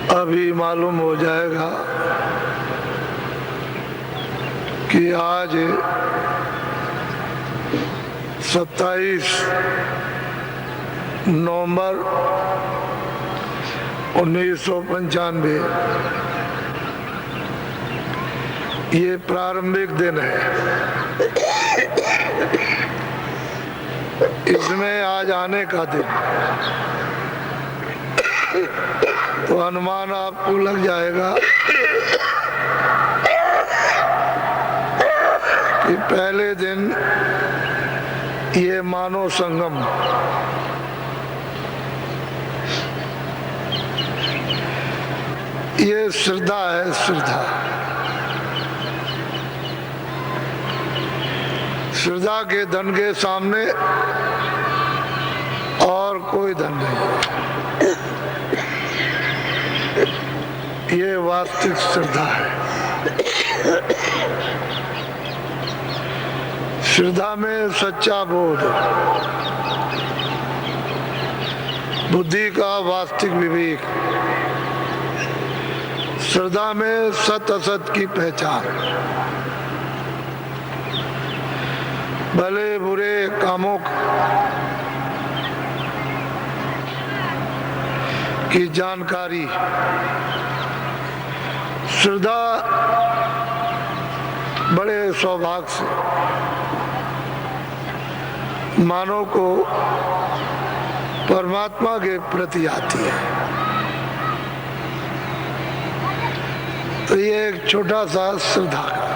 अभी मालूम हो जाएगा कि आज 27 नवंबर 1995 ये प्रारंभिक दिन है। इसमें आज आने का दिन, तो अनुमान आपको लग जाएगा कि पहले दिन ये मानव संगम ये श्रद्धा है। श्रद्धा के धन के सामने और कोई धन नहीं। ये वास्तविक श्रद्धा है। श्रद्धा में सच्चा बोध, बुद्धि का वास्तविक विवेक, श्रद्धा में सत असत की पहचान, भले बुरे कामों की जानकारी। श्रद्धा बड़े सौभाग्य से मानव को परमात्मा के प्रति आती है। तो ये एक छोटा सा श्रद्धा का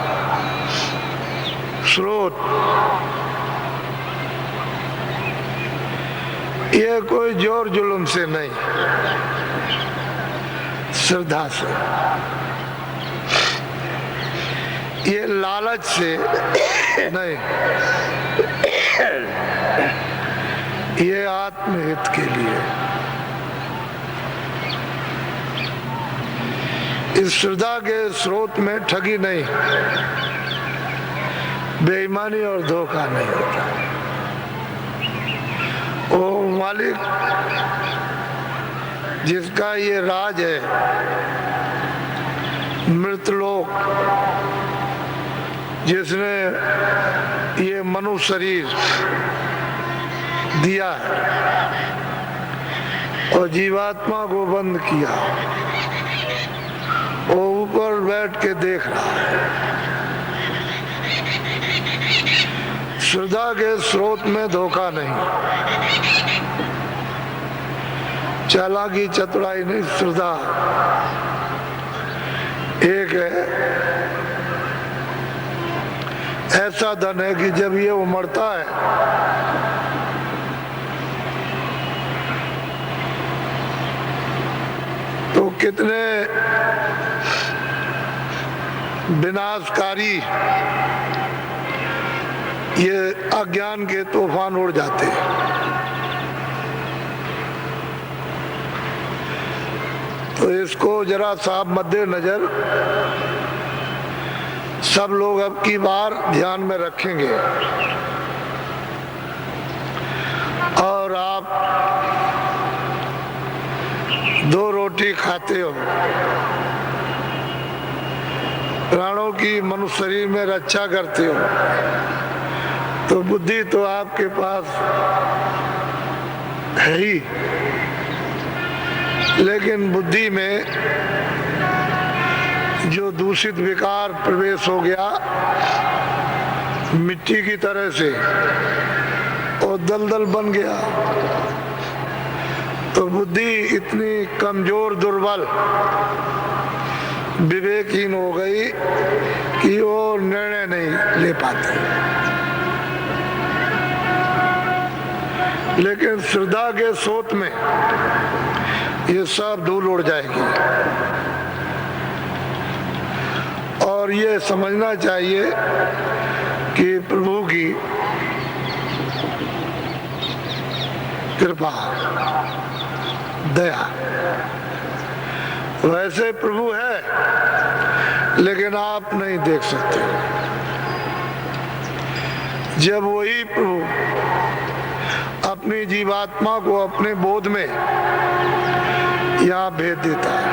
स्रोत, ये कोई जोर जुल्म से नहीं, श्रद्धा से, ये लालच से नहीं, ये आत्महित के लिए। इस श्रद्धा के स्रोत में ठगी नहीं, बेईमानी और धोखा नहीं होता। ओ मालिक जिसका ये राज है, मृतलोक, जिसने ये मनुष्य शरीर दिया है और जीवात्मा को बंद किया, वो ऊपर बैठ के देख रहा है। श्रद्धा के स्रोत में धोखा नहीं, चालाकी चतुराई नहीं, श्रद्धा एक है। ऐसा धन है कि जब ये उमड़ता है तो कितने विनाशकारी ये अज्ञान के तूफान उड़ जाते हैं। तो इसको जरा साफ मद्देनजर सब लोग अब की बार ध्यान में रखेंगे। और आप 2 रोटी खाते हो, प्राणों की मनुष्य शरीर में रक्षा करते हो, तो बुद्धि तो आपके पास है ही, लेकिन बुद्धि में जो दूषित विकार प्रवेश हो गया मिट्टी की तरह से और दलदल बन गया, तो बुद्धि इतनी कमजोर, दुर्बल, विवेकहीन हो गई कि वो निर्णय नहीं ले पाती। लेकिन श्रद्धा के स्रोत में ये सब धूल उड़ जाएगी। और ये समझना चाहिए कि प्रभु की कृपा, दया, वैसे प्रभु है लेकिन आप नहीं देख सकते। जब वही प्रभु अपनी जीवात्मा को अपने बोध में यहाँ भेज देता है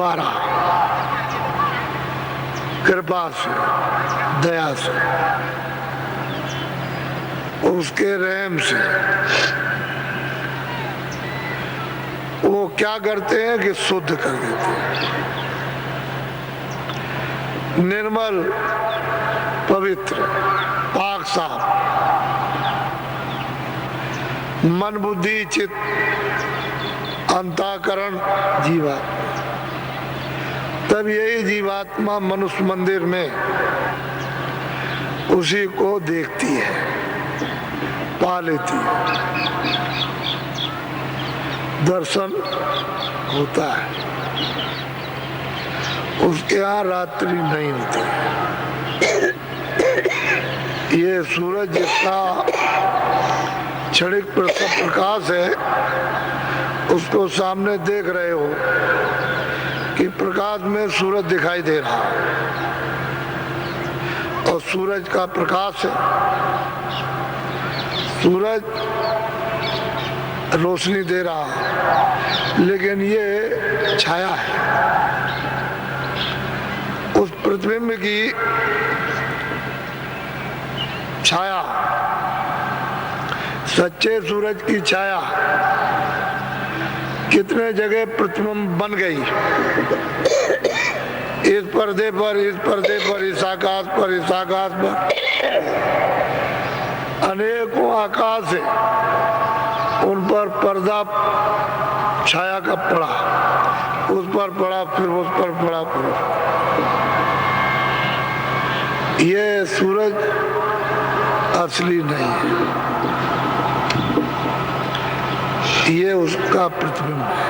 द्वारा, कृपा से, दया से, उसके रहम से वो क्या करते हैं कि शुद्ध कर देते हैं, निर्मल, पवित्र, पाक साफ, मन बुद्धि चित्त अंतःकरण जीवात्मा। तब यही जीवात्मा मनुष्य मंदिर में उसी को देखती है, पा लेती है, दर्शन होता है। उसके यहाँ रात्रि नहीं होती। ये सूरज जिसका क्षणिक प्रकाश है, उसको सामने देख रहे हो कि प्रकाश में सूरज दिखाई दे रहा है और सूरज का प्रकाश है। सूरज रोशनी दे रहा है, लेकिन ये छाया है। उस प्रतिबिंब की छाया, सच्चे सूरज की छाया कितने जगह प्रतिबिंब बन गई, इस पर्दे पर, इस पर्दे पर, इस आकाश पर, इस आकाश पर, अनेकों आकाश है, उन पर पर्दा छाया का पड़ा, उस पर पड़ा, फिर उस पर पड़ा, फिर ये सूरज असली नहीं है, ये उसका प्रतिबिंब है।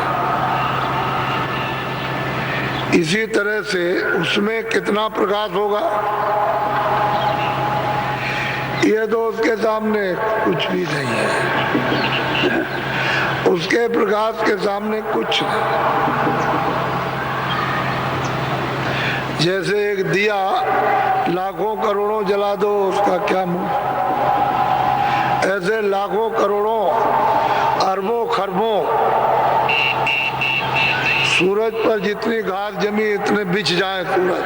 इसी तरह से उसमें कितना प्रकाश होगा, ये तो उसके सामने कुछ भी नहीं है। उसके प्रकाश के सामने कुछ नहीं। जैसे एक दिया लाखों करोड़ों जला दो, उसका क्या मूल्य, ऐसे लाखों करोड़ों अरबों खरबों सूरज पर जितनी घास जमी, इतने बिछ जाए सूरज,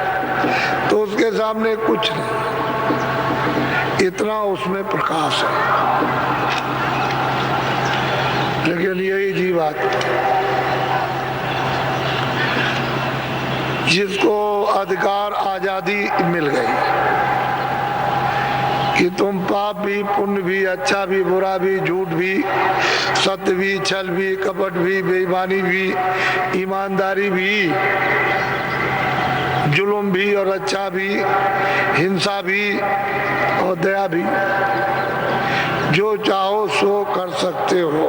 तो उसके सामने कुछ नहीं, इतना उसमें प्रकाश है। लेकिन यही जीवात्मा जिसको अधिकार आजादी मिल गई कि तुम पाप भी, पुण्य भी, अच्छा भी, बुरा भी, झूठ भी, सत्य भी, छल भी, कपट भी, बेईमानी भी, ईमानदारी भी, जुल्म भी और अच्छा भी, हिंसा भी और दया भी, जो चाहो सो कर सकते हो।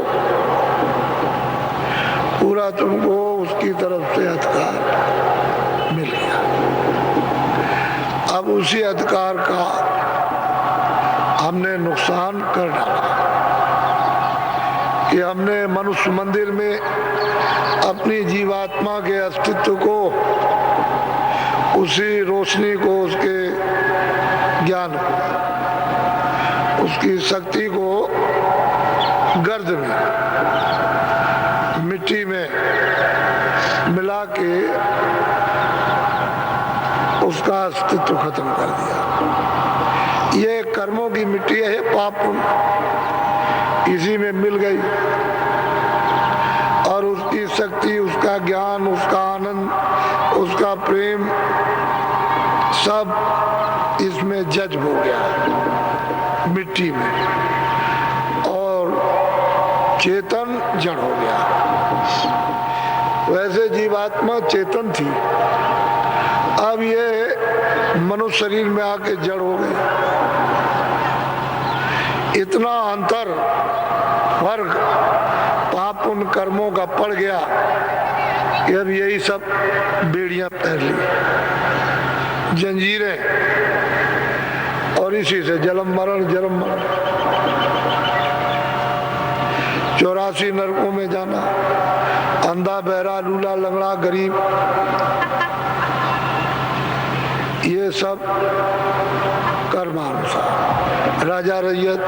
पूरा तुमको उसकी तरफ से अधिकार मिल गया। अब उसी अधिकार का हमने नुकसान कर डाला कि हमने मनुष्य मंदिर में अपनी जीवात्मा के अस्तित्व को, उसी रोशनी को, उसके ज्ञान को, उसकी शक्ति को गर्द में, मिट्टी में मिला के उसका अस्तित्व खत्म कर दिया। ये कर्मों की मिट्टी है, पाप इसी में मिल गई और उसकी शक्ति, उसका ज्ञान, उसका आनंद, उसका प्रेम सब इसमें जज्ब हो गया मिट्टी में, और चेतन जड़ हो गया। वैसे जीवात्मा चेतन थी, अब ये मनुष्य शरीर में आके जड़ हो गई। इतना अंतर, फर्क पाप उन कर्मों का पड़ गया कि अब यही सब बेड़ियां तैर ली, जंजीरें, और इसी से जन्म मरण 84 नरकों में जाना, अंधा, बहरा, लूला, लंगड़ा, गरीब, ये सब कर्मानुसार, राजा रैयत।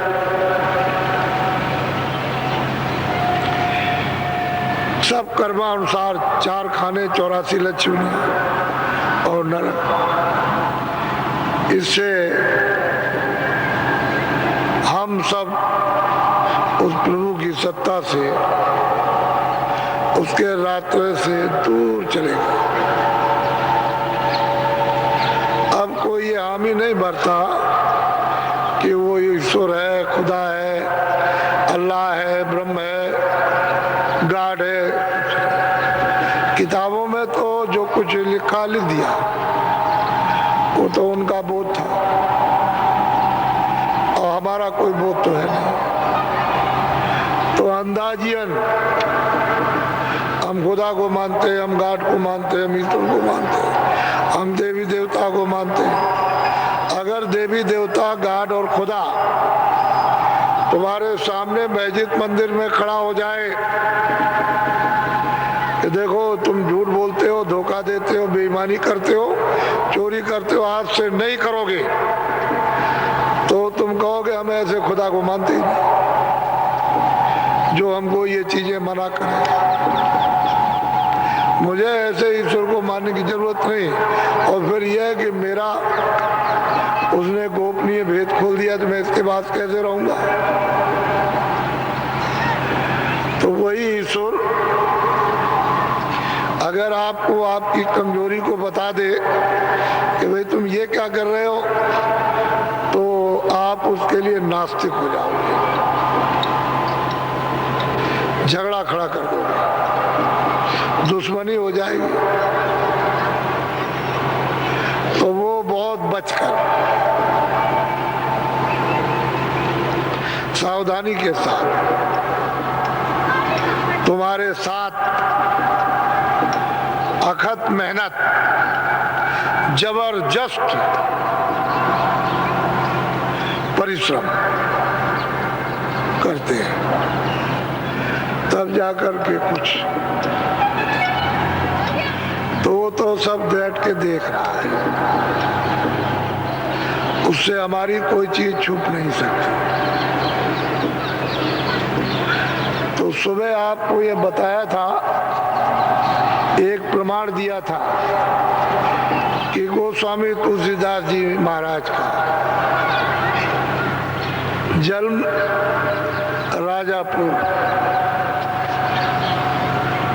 सब कर्मानुसार 4 खाने 84 लक्ष्मी और नरक। इससे हम सब उस प्रभु की सत्ता से, उसके रास्ते से दूर चले गए। अब कोई ये हामी नहीं भरता कि वो ईश्वर है, खुदा है, अल्लाह है, ब्रह्म है, गॉड है। किताबों में तो जो कुछ लिखा लिख दिया, वो तो उनका बोध था और हमारा कोई बोध तो है नहीं। तो अंदाजियन हम खुदा को मानते हैं, हम गॉड को मानते हैं, हम ईश्वर को मानते हैं, हम देवी देवता को मानते हैं। अगर देवी देवता, गॉड और खुदा तुम्हारे सामने मस्जिद मंदिर में खड़ा हो जाए कि देखो तुम झूठ बोलते हो, धोखा देते हो, बेईमानी करते हो, चोरी करते हो, आज से नहीं करोगे, तो तुम कहोगे हम ऐसे खुदा को मानते ही नहीं जो हमको ये चीजें मना करें। मुझे ऐसे ईश्वर को मानने की जरूरत नहीं। और फिर यह है कि मेरा उसने गोपनीय भेद खोल दिया तो मैं इसके बाद कैसे रहूंगा। तो वही ईश्वर अगर आपको आपकी कमजोरी को बता दे कि भाई तुम ये क्या कर रहे हो, तो आप उसके लिए नास्तिक हो जाओगे, झगड़ा खड़ा कर दोगे, दुश्मनी हो जाएगी। तो वो बहुत बचकर, सावधानी के साथ तुम्हारे साथ अखत मेहनत, जबरदस्त परिश्रम करते हैं, तब जाकर के कुछ। तो वो तो सब बैठ के देख रहा है, उससे हमारी कोई चीज छुप नहीं सकती। तो सुबह आपको ये बताया था, एक प्रमाण दिया था कि गोस्वामी तुलसीदास जी महाराज का जन्म राजापुर,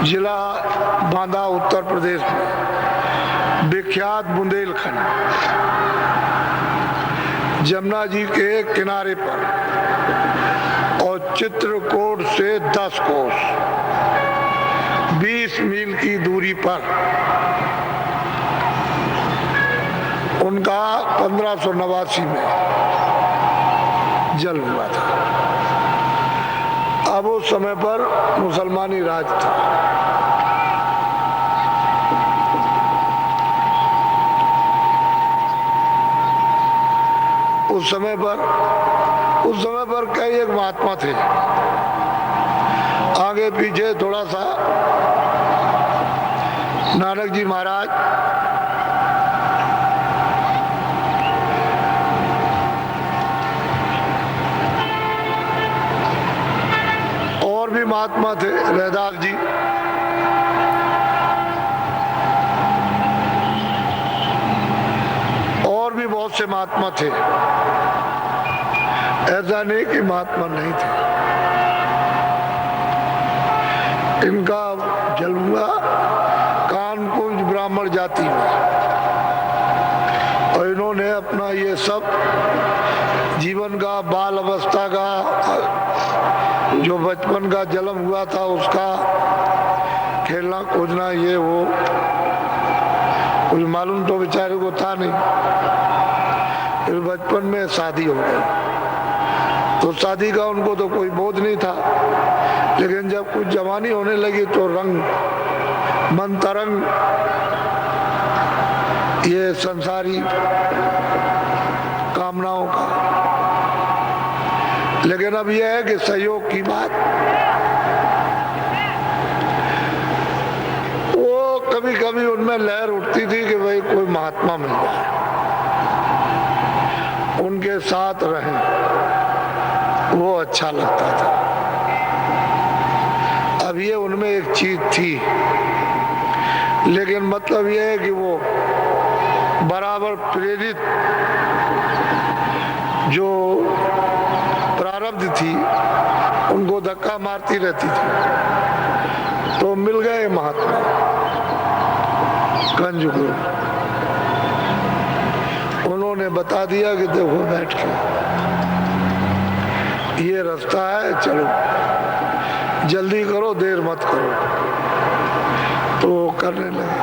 जिला बांदा, उत्तर प्रदेश में, विख्यात बुंदेलखंड, जमुना जी के किनारे पर और चित्रकूट से 10 कोस 20 मील की दूरी पर उनका 1589 में जन्म हुआ था। अब उस समय पर मुसलमानी राज था। उस समय पर कई एक महात्मा थे, आगे पीछे थोड़ा सा नानक जी महाराज, और भी महात्मा थे, रैदास जी, और भी बहुत से महात्मा थे। ऐसा नहीं कि महात्मा नहीं थे। इनका जन्म हुआ कानकुंज ब्राह्मण जाति में, और इन्होंने अपना ये सब जीवन का, बाल अवस्था का, जो बचपन का जन्म हुआ था उसका खेलना कूदना, ये वो कुछ मालूम तो बेचारे को था नहीं। फिर बचपन में शादी हो गई, तो शादी का उनको तो कोई बोध नहीं था। लेकिन जब कुछ जवानी होने लगी तो रंग मन तरंग, ये संसारी कामनाओं का। लेकिन अब यह है कि सहयोग की बात, वो कभी कभी उनमें लहर उठती थी कि भाई कोई महात्मा मिल जाए, उनके साथ रहें, वो अच्छा लगता था। अब ये उनमें उनमें एक चीज थी, लेकिन मतलब यह है कि वो बराबर प्रेरित जो प्रारब्ध थी उनको धक्का मारती रहती थी। तो मिल गए महात्मा कंज को, उन्होंने बता दिया कि देखो बैठ के ये रास्ता है, चलो जल्दी करो, देर मत करो। तो करने लगे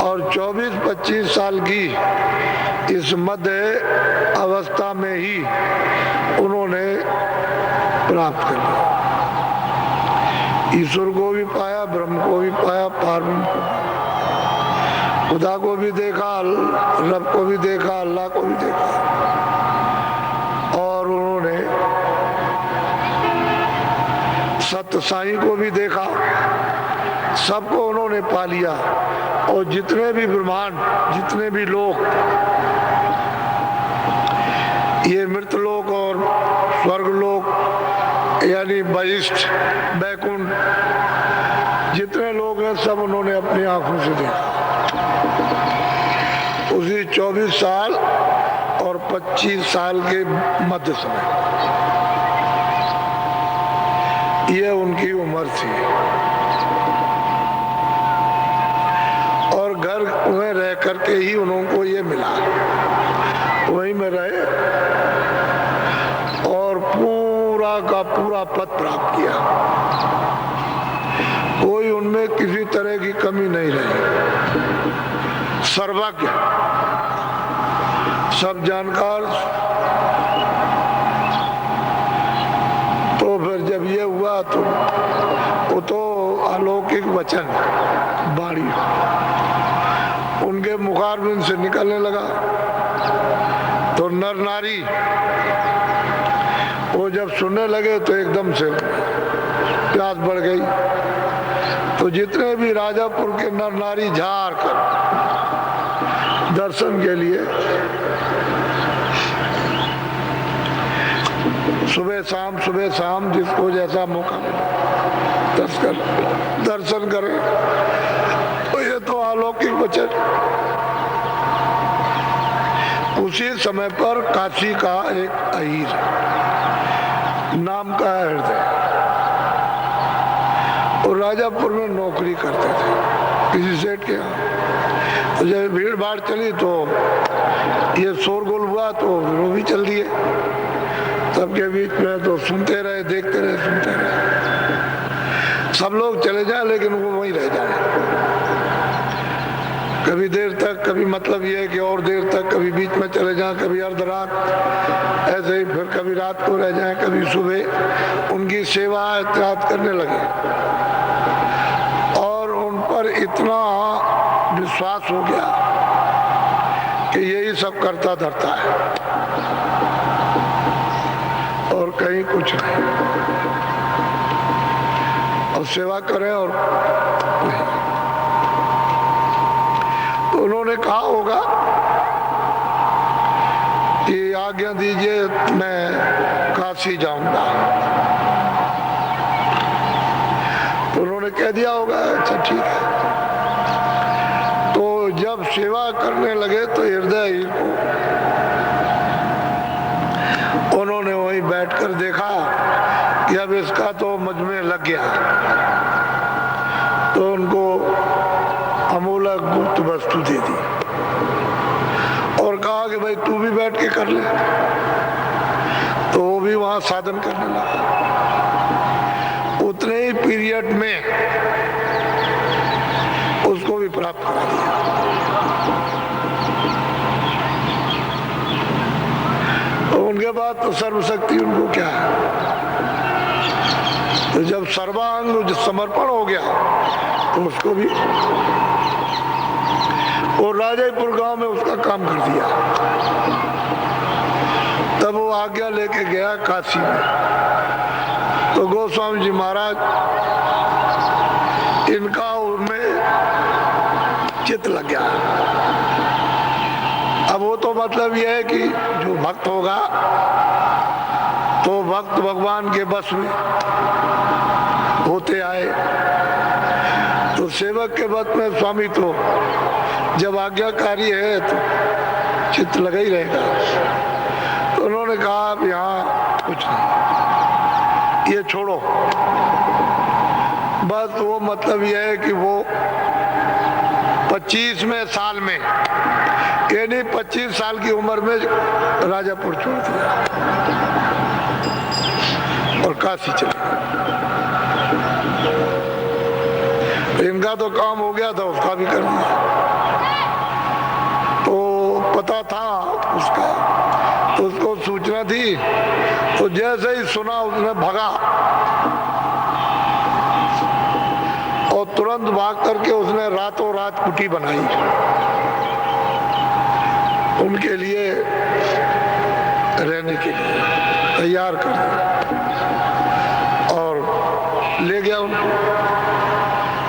और 24-25 साल की इस मध्य अवस्था में ही उन्होंने प्राप्त कर लिया। ईश्वर को भी पाया, ब्रह्म को भी पाया, पारब्रह्म को, खुदा को भी देखा, रब को भी देखा, अल्लाह को भी देखा, और उन्होंने सत्य साईं को भी देखा। सबको उन्होंने पा लिया। और जितने भी ब्रह्मांड, जितने भी लोग, ये मृतलोक और स्वर्गलोक यानी बहिष्ठ, बैकुंठ, जितने लोग हैं सब उन्होंने अपनी आंखों से देखा। उसी 24 साल और 25 साल के मध्य समय, ये उनकी उम्र थी। और घर में रह करके ही उनको ये मिला, वहीं में रहे और पूरा का पूरा पद प्राप्त किया। कोई उनमें किसी तरह की कमी नहीं रही, सर्वज्ञ, सब जानकार। तो फिर जब ये हुआ तो वो तो अलौकिक वचन बाणी उनके मुखारबिंद से निकलने लगा। तो नर नारी वो जब सुनने लगे तो एकदम से प्यास बढ़ गई। तो जितने भी राजापुर के नर नारी झाड़ कर दर्शन के लिए सुबह शाम जिसको जैसा मौका मिले दर्शन करे। तो ये तो अलौकिक वचन। उसी समय पर काशी का एक अहीर नाम का हृदय, और राजापुर में नौकरी करते थे किसी सेठ के यहाँ। तो जब भीड़ भाड़ चली तो ये शोरगुल हुआ तो वो भी चल दिए सबके बीच में। तो सुनते रहे, देखते रहे, सुनते रहे। सब लोग चले जाए लेकिन वो वहीं रह जाए, कभी देर तक, कभी मतलब ये है कि और देर तक, कभी बीच में चले जाएं, कभी अर्ध रात, ऐसे ही। फिर कभी रात को रह जाएं, कभी सुबह। उनकी सेवा एहतियात करने लगे और उन पर इतना विश्वास हो गया कि यही सब करता धरता है और कहीं कुछ नहीं, और सेवा करें और नहीं। तो उन्होंने कहा होगा कि आज्ञा दीजिए मैं काशी जाऊंगा। तो उन्होंने कह दिया होगा अच्छा ठीक है। तो जब सेवा करने लगे तो हृदय को उन्होंने वहीं बैठकर देखा कि अब इसका तो मुझ में लग गया। तो उनको अमूलक गुप्त वस्तु दे दी और कहा कि भाई तू भी बैठ के कर ले। तो वो भी वहां साधन करने लगा। उतने ही पीरियड में उसको भी प्राप्त करा दिया। तो उनके बाद तो सर्वशक्ति उनको क्या है। तो जब सर्वांग समर्पण हो गया तो उसको भी, और राजापुर गांव में उसका काम कर दिया। तब वो आज्ञा लेके गया काशी में। तो गोस्वामी जी महाराज इनका उनमें चित्त लग गया। अब वो तो मतलब यह है कि जो भक्त होगा तो भक्त भगवान के बस में होते आए। तो सेवक के बस में स्वामी तो जब आज्ञाकारी है तो चित्त लगा ही रहेगा। तो उन्होंने कहा अब यहाँ कुछ नहीं, ये छोड़ो। बस वो मतलब यह है कि वो 25वें साल में, यानी 25 साल की उम्र में राजापुर छोड़ दिया और काशी चले गए। इनका तो काम हो गया था, उसका भी करना तो पता था उसका, तो उसको सूचना थी। तो जैसे ही सुना उसने भगा और तुरंत भाग करके उसने रातों रात कुटी बनाई उनके लिए, रहने के लिए तैयार कर दिया और ले गया उनको।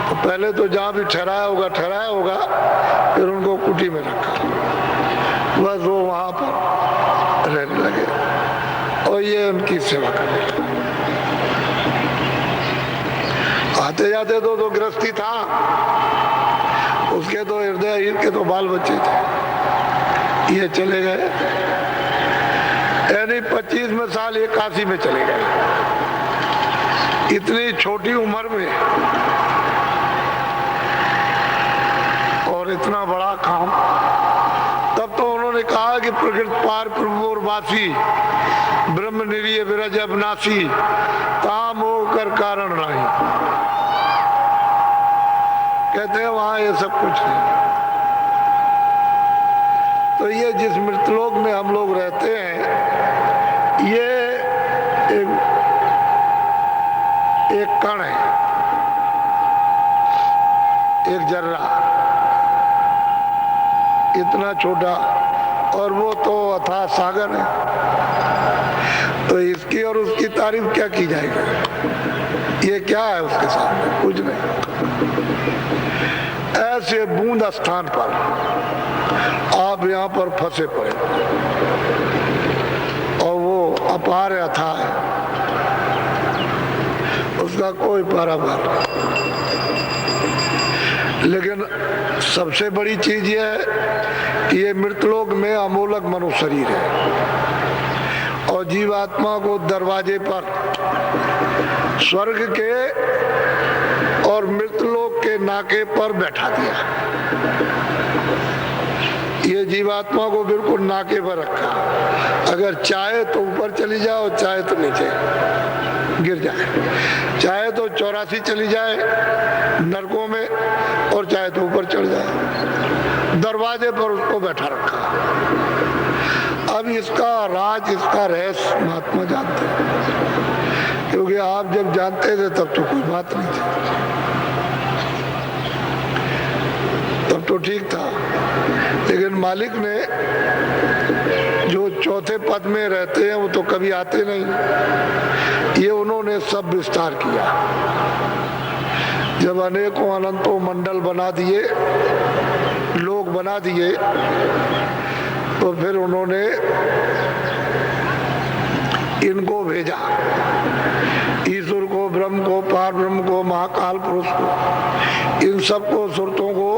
तो पहले तो जहाँ भी ठहराया होगा, फिर उनको कुटी में रखा। बस वो वहाँ पर रहने लगे और ये उनकी सेवा करने लगे। आते जाते तो गृहस्थी था, उसके तो हृदय के तो बाल बच्चे थे। ये चले गए, यानी 25वें साल ये काशी में चले गए। इतनी छोटी उम्र में और इतना बड़ा काम। तब तो उन्होंने कहा कि प्रकृत पार प्रभुवासी ब्रह्म निरीय विरज अविनाशी ताम होकर कारण नहीं। कहते हैं वहां ये सब कुछ नहीं। तो ये जिस मृतलोक में हम लोग रहते हैं, ये एक कण है, एक जर्रा, इतना छोटा, और वो तो अथाह सागर है। तो इसकी और उसकी तारीफ क्या की जाएगी? ये क्या है उसके सामने? कुछ नहीं। ऐसे बूंद स्थान पर आप यहाँ पर फंसे पड़े और वो अपार अथाह है, उसका कोई पारावार नहीं। लेकिन सबसे बड़ी चीज ये है कि ये मृतलोक में अमोलक मनुष्य शरीर है और जीवात्मा को दरवाजे पर स्वर्ग के और मृतलोक के नाके पर बैठा दिया। ये जीवात्मा को बिल्कुल नाके पर रखा, अगर चाहे तो ऊपर चली जाए और चाहे तो नीचे गिर जाए, चाहे तो 84 चली जाए नरकों में और चाहे तो ऊपर चढ़ जाए। दरवाजे पर उसको बैठा रखा। अब इसका राज, इसका रहस्य महात्मा जानते हैं, क्योंकि आप जब जानते थे तब तो कोई बात नहीं थी, तब तो ठीक था। लेकिन मालिक ने, जो चौथे पद में रहते हैं वो तो कभी आते नहीं, ये उन्होंने सब विस्तार किया। जब अनेकों अनंतों मंडल बना दिए, लोग बना दिए, तो फिर उन्होंने इनको भेजा, ईश्वर को, ब्रह्म को, पार ब्रह्म को, महाकाल पुरुष को, इन सबको सुरतों को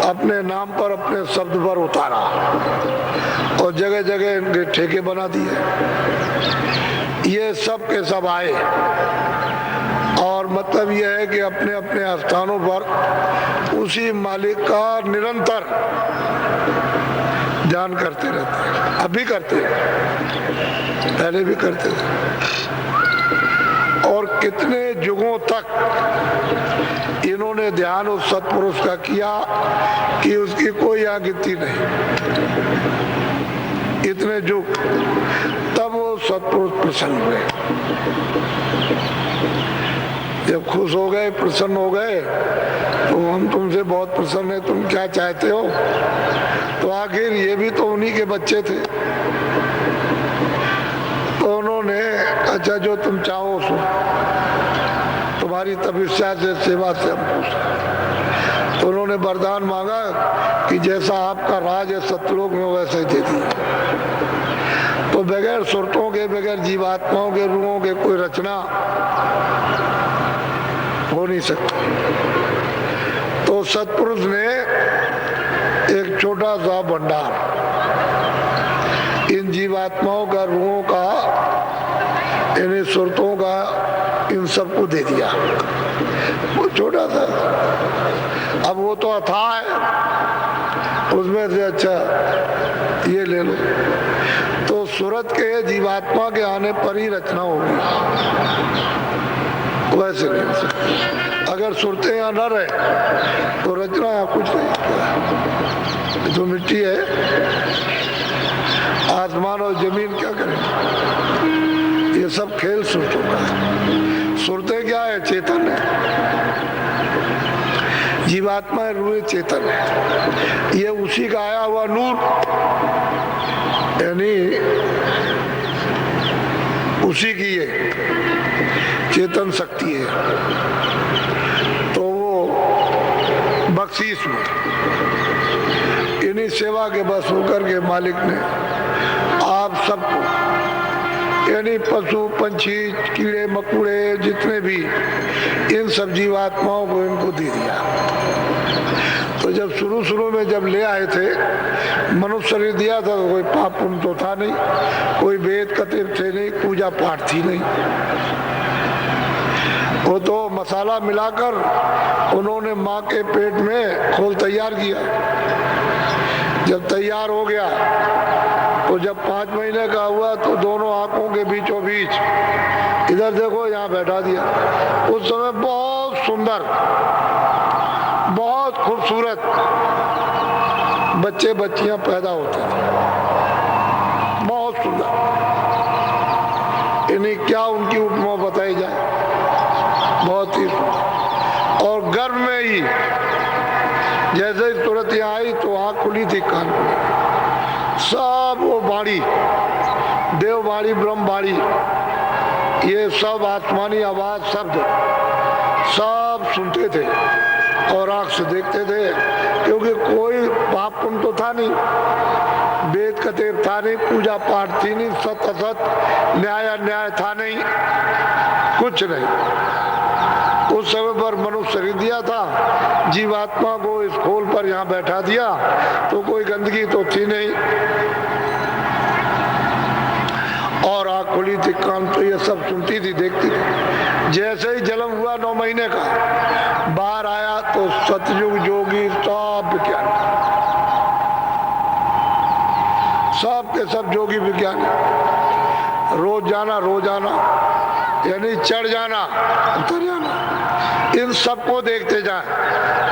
अपने नाम पर, अपने शब्द पर उतारा और जगह जगह इनके ठेके बना दिए। ये सब के सब आए और मतलब यह है कि अपने अपने स्थानों पर उसी मालिक का निरंतर ध्यान करते रहते हैं। अभी करते हैं, पहले भी करते थे। और कितने युगों तक इन्होंने ध्यान उस सत्पुरुष का किया कि उसकी कोई आगिती नहीं। इतने युग, तब वो सत्पुरुष प्रसन्न हुए। जब खुश हो गए, प्रसन्न हो गए, तो हम तुमसे बहुत प्रसन्न है, तुम क्या चाहते हो? तो आखिर ये भी तो उन्हीं के बच्चे थे। तो उन्होंने, अच्छा जो तुम चाहो सो, तुम्हारी तपस्या से, सेवा से हम पूछ। तो उन्होंने वरदान मांगा कि जैसा आपका राज है सतलोक में, वैसे ही दे दिया। तो बगैर सुरतों के, बगैर जीवात्माओं के, रूहों के कोई रचना हो नहीं सकती। तो सतपुरुष ने एक छोटा सा भंडार इन जीवात्माओं का, रूहों का, इन सुरतों का, इन सबको दे दिया। वो छोटा सा, अब वो तो अथाह है, उसमें से अच्छा ये ले लो। तो सूरत के जीवात्मा के आने पर ही रचना होगी, वैसे नहीं हो सकती। अगर सुरते यहाँ न रहे तो रचना यहाँ कुछ नहीं। तो मिट्टी है, आसमान और जमीन क्या करें, ये सब खेल सुरतों का है। सुरते क्या है? चेतन है, जीवात्मा है, रूह चेतन है। ये उसी का आया हुआ नूर, यानी उसी की ये चेतन शक्ति है। तो वो बख्शीश में इन्हीं सेवा के बस होकर के मालिक ने आप सबको, यानी पशु पंछी, कीड़े मकोड़े, जितने भी इन सब जीवात्माओं को इनको दे दिया। तो जब शुरू में जब ले आए थे, मनुष्य शरीर दिया था, तो कोई पाप पुण्य तो था नहीं, कोई वेद कतब थे नहीं, पूजा पाठ थी नहीं। वो तो मसाला मिलाकर उन्होंने माँ के पेट में खोल तैयार किया। जब तैयार हो गया तो जब 5 महीने का हुआ तो दोनों आंखों के बीचों बीच इधर देखो, यहाँ बैठा दिया। उस समय बहुत सुंदर, बहुत खूबसूरत बच्चे बच्चियां पैदा होते थे, बहुत सुंदर। इन्हें क्या उनकी उपमा बताई जाए, बहुत ही सुंदर। और गर्भ में ही जैसे ही तुरंत यहाँ आई तो आँख खुली थी, कान खुली, सब वो वाणी, देव वाणी, ब्रह्म वाणी, ये सब आसमानी आवाज शब्द सब सुनते थे और आंख से देखते थे। क्योंकि कोई पाप पुण्य तो था नहीं, वेद कतेब था नहीं, पूजा पाठ थी नहीं, सत असत, न्याय अन्याय था नहीं, कुछ नहीं। उस समय पर मनुष्य शरीर दिया था, जीवात्मा को इस खोल पर यहाँ बैठा दिया, तो कोई गंदगी तो थी नहीं, और आँख खुली थी, कान तो ये सब सुनती थी, देखती थी। जैसे ही जन्म हुआ 9 महीने का, बाहर आया तो सतयुग जोगी सब विज्ञान, सब के सब जोगी विज्ञान, रोज जाना, यानी चढ़ जाना, उतर जाना, इन सबको देखते जाए।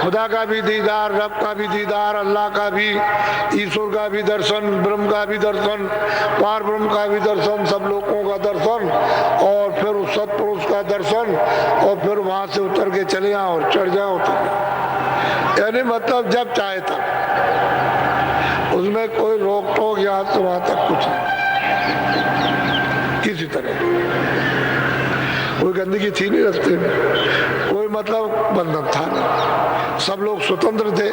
खुदा का भी दीदार, रब का भी दीदार, अल्लाह का भी, ईश्वर का भी दर्शन, ब्रह्म का भी दर्शन, पार ब्रह्म का भी दर्शन, सब लोगों का दर्शन, और फिर उस सतपुरुष का दर्शन, और फिर वहां से उतर के चले जाओ और चढ़ जाओ, उतर। यानी मतलब जब चाहे तब, उसमें कोई रोक टोक यहाँ से वहां तक कुछ नहीं, किसी तरह कोई गंदगी थी नहीं रास्ते में, कोई मतलब बंधन था नहीं, सब लोग स्वतंत्र थे।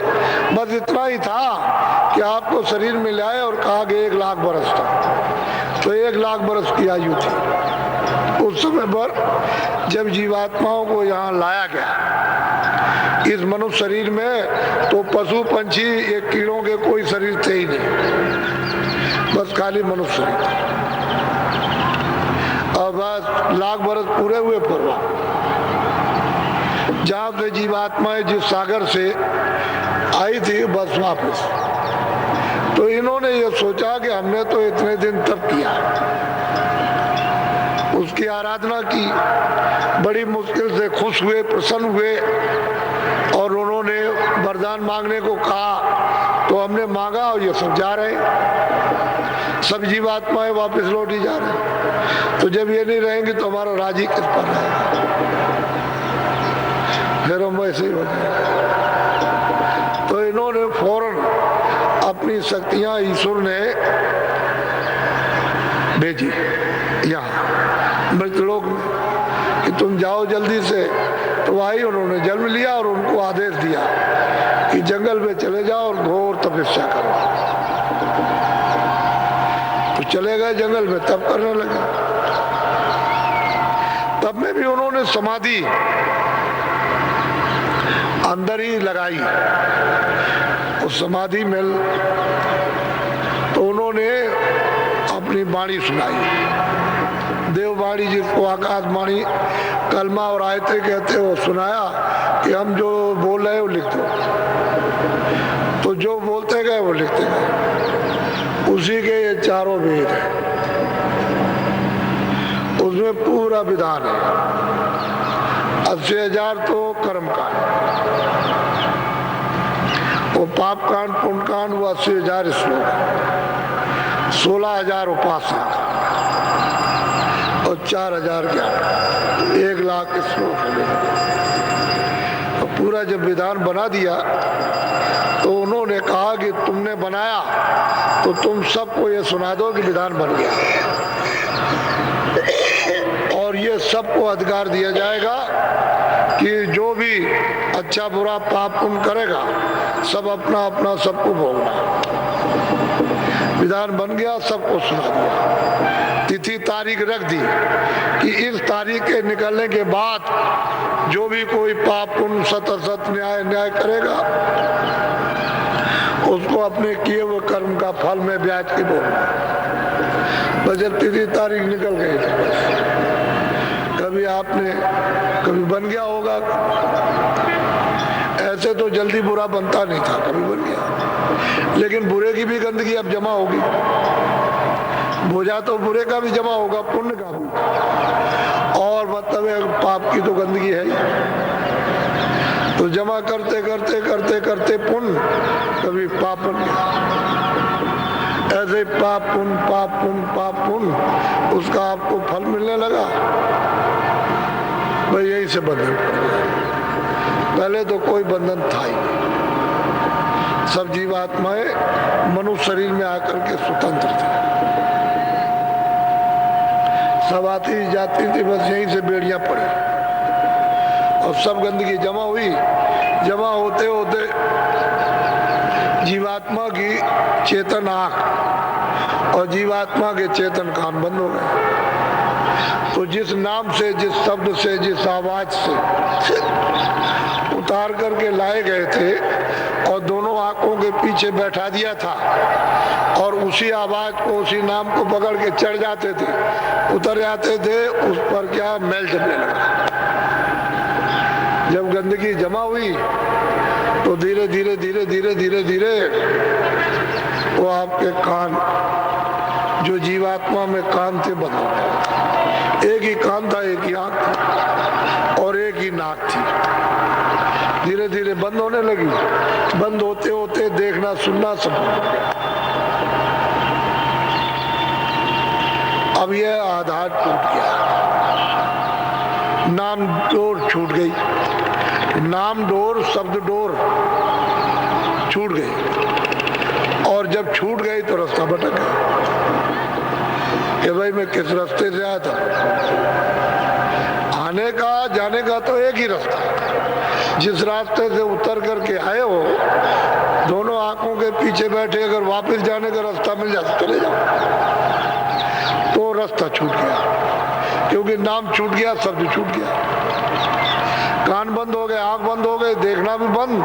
बस इतना ही था कि आपको शरीर में लाए और कहा कि 1 लाख बरस था, तो 1 लाख बरस की आयु थी उस समय पर जब जीवात्माओं को यहाँ लाया गया इस मनुष्य शरीर में। तो पशु पंछी, ये कीड़ों के कोई शरीर थे ही नहीं, बस खाली मनुष्य शरीर था। और बस 1 लाख बरस पूरे हुए पूर्वा, जहां से जीवात्माएं जिस सागर से आई थी, बस वापस। तो इन्होंने ये सोचा कि हमने तो इतने दिन तप किया, उसकी आराधना की, बड़ी मुश्किल से खुश हुए, प्रसन्न हुए, और उन्होंने वरदान मांगने को कहा, तो हमने मांगा और ये सब जा रहे, सब जीवात्माएं वापस लौटी जा रहे। तो जब ये नहीं रहेंगे तो हमारा राजी किस पर रहेगा, फिर हम वैसे ही हो जाए। तो इन्होंने फौरन अपनी शक्तियां ईश्वर ने भेजी यहाँ मृतलोक में कि तुम जाओ जल्दी से। तो आई, उन्होंने जन्म लिया और उनको आदेश दिया कि जंगल में चले जाओ और घोर तपस्या करो। तो चले गए जंगल में, तब करने लगे। तब में भी उन्होंने समाधि अंदर ही लगाई। उस समाधि में तो उन्होंने अपनी वाणी सुनाई, देववाणी, जिसको आकाशवाणी कलमा और आयतें कहते हो, सुनाया कि हम जो बोल रहे हैं वो लिख दो। तो जो बोलते गए वो लिखते गए। उसी के ये चारों वेद है, उसमें पूरा विधान है। 80,000 तो कर्म कांड, वो पाप कांड पुण्य कांड, वो 80,000 श्लोक, 16,000 उपासना और 4,000 ज्ञान, 1,00,000 श्लोक है। पूरा जब विधान बना दिया तो उन्होंने कहा कि तुमने बनाया तो तुम सबको ये सुना दो कि विधान बन गया, और ये सबको अधिकार दिया जाएगा कि जो भी अच्छा बुरा पाप पुण्य करेगा सब अपना अपना सबको भोगना। विधान बन गया, सबको सुना दिया। तिथि तारीख रख दी कि इस तारीख के निकलने के बाद जो भी कोई पाप पुण्य सत असत न्याय न्याय करेगा उसको अपने किए हुए कर्म का फल में ब्याज के भोगना। बस जब तिथि तारीख निकल गई तो बस, कभी आपने कभी बन गया होगा। ऐसे तो जल्दी बुरा बनता नहीं था, कभी बन गया। लेकिन बुरे की भी गंदगी अब जमा होगी, बोझा तो बुरे का भी जमा होगा, पुण्य का भी, और मतलब पाप की तो गंदगी है ही। तो जमा करते करते करते करते पुण्य कभी पाप बन गया। ऐसे पाप पुण्य पाप पुण्य पाप पुण्य, उसका आपको फल मिलने लगा। भाई यही से बंधन पड़ गया। पहले तो कोई बंधन था ही नहीं, सब जीवात्माएं मनुष्य शरीर में आकर के स्वतंत्र थे, सब आती जाती थी, बस यहीं से बेड़ियां पड़ी और सब गंदगी जमा हुई। जमा होते होते जीवात्मा की चेतन आँख और जीवात्मा के चेतन कान बंद हो गए। तो जिस नाम से, जिस शब्द से, जिस आवाज से उतार करके लाए गए थे और दोनों आंखों के पीछे बैठा दिया था, और उसी आवाज को, उसी नाम को पकड़ के चढ़ जाते थे, उतर जाते थे, उस पर क्या मैल जमने लगा। जब गंदगी जमा हुई तो धीरे धीरे धीरे धीरे धीरे धीरे वो आपके कान, जो जीवात्मा में कान थे, बंद हो गए। एक ही कान था, एक ही आंख थी और एक ही नाक थी। धीरे धीरे बंद होने लगी। बंद होते होते देखना सुनना सब बंद हो गया। अब यह आधार टूट गया, नाम डोर छूट गई, नाम डोर शब्द डोर छूट गई। और जब छूट गई तो रास्ता भटक गया कि भाई मैं किस रास्ते से आया था। आने का जाने का तो एक ही रास्ता, जिस रास्ते से उतर करके आए हो, दोनों आंखों के पीछे बैठे अगर वापस जाने का रास्ता मिल जाता चले जाओ। तो रास्ता छूट गया, क्योंकि नाम छूट गया, शब्द छूट गया, कान बंद हो गए, आंख बंद हो गए, देखना भी बंद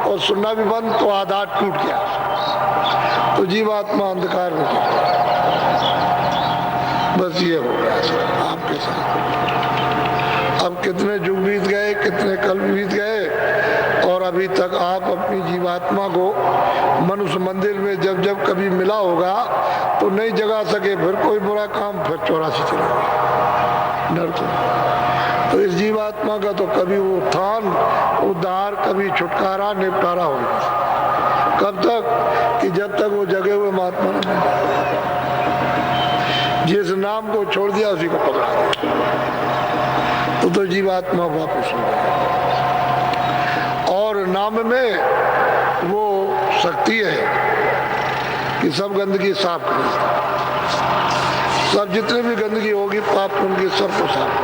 और सुनना भी बंद, तो आधार टूट गया। तो जीवात्मा अंधकार में गिर गया। बस ये हो गया आपके साथ। अब कितने युग बीत गए, कितने कल बीत गए, और अभी तक आप अपनी जीवात्मा को मनुष्य मंदिर में जब जब कभी मिला होगा तो नहीं जगा सके, फिर कोई बुरा काम, फिर 84 चला गया नरक में। तो इस जीवात्मा का तो कभी उत्थान उद्धार, कभी छुटकारा निपटारा होगा। कब तक? कि जब तक वो जगे हुए महात्मा न बन जाए। जिस नाम को छोड़ दिया उसी को पकड़ा दिया, तो जीवात्मा वापस हो गया। और नाम में वो शक्ति है कि सब गंदगी साफ कर, सब जितने भी गंदगी होगी पाप उनकी सबको साफ कर।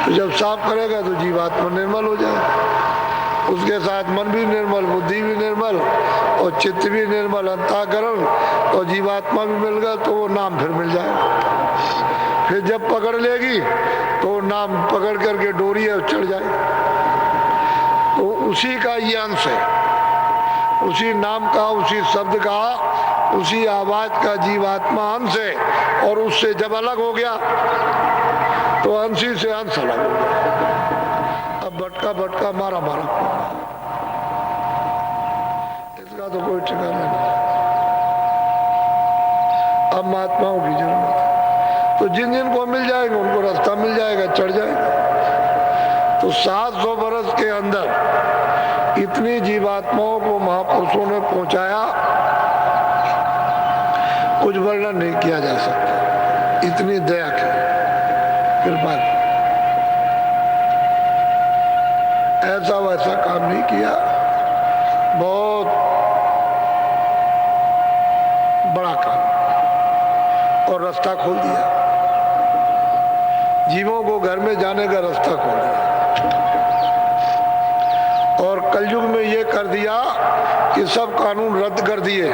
तो जब साफ करेगा तो जीवात्मा निर्मल हो जाएगा। उसके साथ मन भी निर्मल, बुद्धि भी निर्मल और चित्त भी निर्मल, अंतःकरण और जीवात्मा भी मिल गया, तो वो नाम फिर मिल जाएगा। फिर जब पकड़ लेगी तो नाम पकड़ करके डोरी है चढ़ जाएगी। तो उसी का ये अंश है, उसी नाम का, उसी शब्द का, उसी आवाज का जीवात्मा अंश है। और उससे जब अलग हो गया तो अंशी से अंश अलग हो गया। अब भटका भटका मारा मारा, इसका तो कोई ठिकाना नहीं। अब महात्माओं की जरूरत है, तो जिन जिन को मिल जाएगा उनको रास्ता मिल जाएगा, चढ़ जाएगा। तो 700 वर्ष के अंदर इतनी जीवात्माओं को महापुरुषों ने पहुंचाया, कुछ वर्णन नहीं किया जा सकता। इतनी दया की, कृपा की, ऐसा वैसा काम नहीं किया, बहुत बड़ा काम। और रास्ता खोल दिया, जीवों को घर में जाने का रास्ता खोल दिया। और कलयुग में ये कर दिया कि सब कानून रद्द कर दिए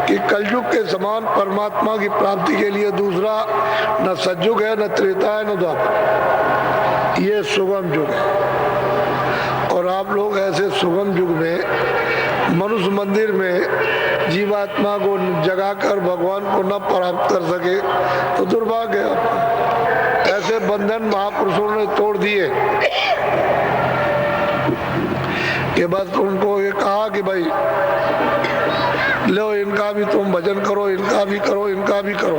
कि कलयुग के समान परमात्मा की प्राप्ति के लिए दूसरा न सतयुग है, न त्रेता है, न द्वापर। ये सुगम युग है। और आप लोग ऐसे सुगम युग में मनुष्य मंदिर में जीवात्मा को जगाकर भगवान को न प्राप्त कर सके तो दुर्भाग्य है। ऐसे बंधन महापुरुषों ने तोड़ दिए कि बस उनको ये कहा कि भाई लो, इनका भी तुम भजन करो, इनका भी करो, इनका भी करो,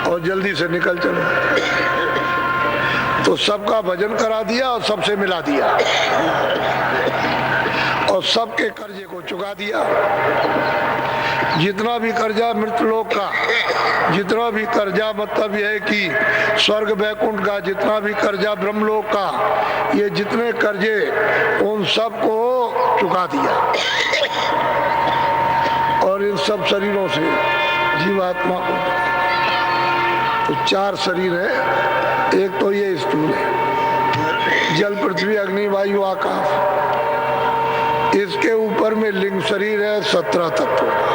और जल्दी से निकल चलो। तो सबका भजन करा दिया और सबसे मिला दिया और सबके कर्जे को चुका दिया। जितना भी कर्जा मृतलोक का, जितना भी कर्जा मतलब यह है कि स्वर्ग वैकुंठ का, जितना भी कर्जा ब्रह्मलोक का, ये जितने कर्जे उन सबको चुका दिया। और इन सब शरीरों से जीवात्मा को, तो 4 शरीर है। एक तो ये स्थूल है, जल पृथ्वी अग्नि वायु आकाश। इसके ऊपर में लिंग शरीर है 17 तत्वों का,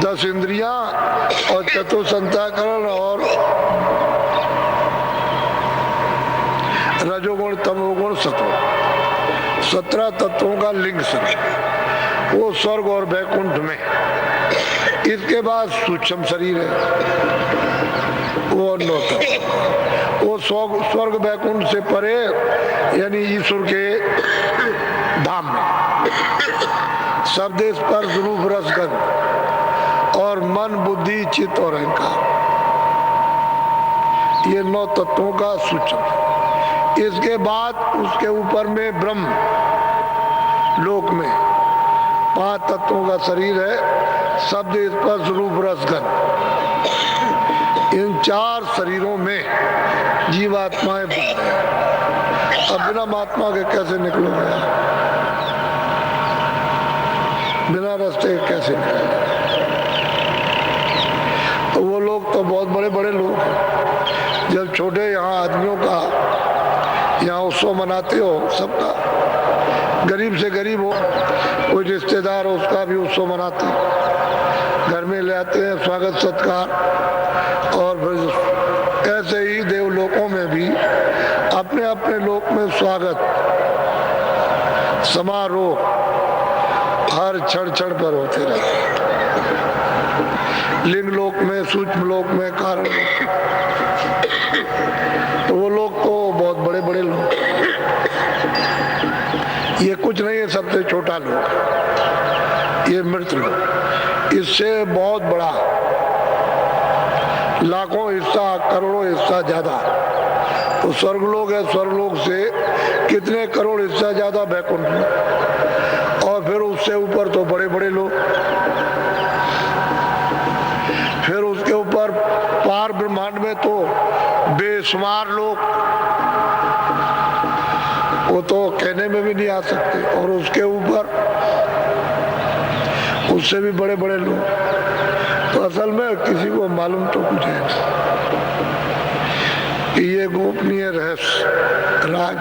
10 इंद्रियां और चतुसंताकरण और रजोगुण तमोगुण सत्व, 17 तत्वों का लिंग शरीर, वो स्वर्ग और वैकुंठ में। इसके बाद सूक्ष्म शरीर है, वो 9 तत्व, वो स्वर्ग वैकुंठ से परे यानी ईश्वर के धाम में। शब्द स्पर्श रूप रस गंध और मन बुद्धि चित्त और अहंकार, ये 9 तत्वों का सूक्ष्म। इसके बाद उसके ऊपर में ब्रह्म लोक में 5 तत्वों का शरीर है, शब्द स्पर्श रूप रस गंध। इन 4 शरीरों में जीवात्माएं बंद हैं। अब बिना महात्मा के कैसे निकलोगे, बिना रास्ते कैसे निकलोगे? तो वो लोग तो बहुत बड़े बड़े लोग हैं। जब छोटे यहाँ आदमियों का यहाँ उत्सव मनाते हो सबका, गरीब से गरीब हो, कोई रिश्तेदार हो उसका भी उत्सव मनाते हैं, घर में ले आते हैं स्वागत सत्कार। और फिर ऐसे ही देवलोकों में भी अपने अपने लोक में स्वागत समारोह हर क्षण क्षण पर होते रहते हैं। लिंग लोक में, सूक्ष्म लोक में, कारण। तो वो लोग तो बहुत बड़े बड़े लोग, ये कुछ नहीं है, सबसे छोटा लोग, ये मृत लोग। इससे बहुत बड़ा, लाखों हिस्सा, करोड़ों हिस्सा ज्यादा तो स्वर्गलोक है। स्वर्गलोक से कितने करोड़ हिस्सा ज्यादा वैकुंठ में, और फिर उससे ऊपर तो बड़े बड़े लोग। फिर उसके ऊपर पार ब्रह्मांड में तो बेशुमार लोग, वो तो कहने में भी नहीं आ सकते। और उसके ऊपर उससे भी बड़े बड़े लोग। तो असल में किसी को मालूम तो कुछ है कि ये गोपनीय रहस्य राज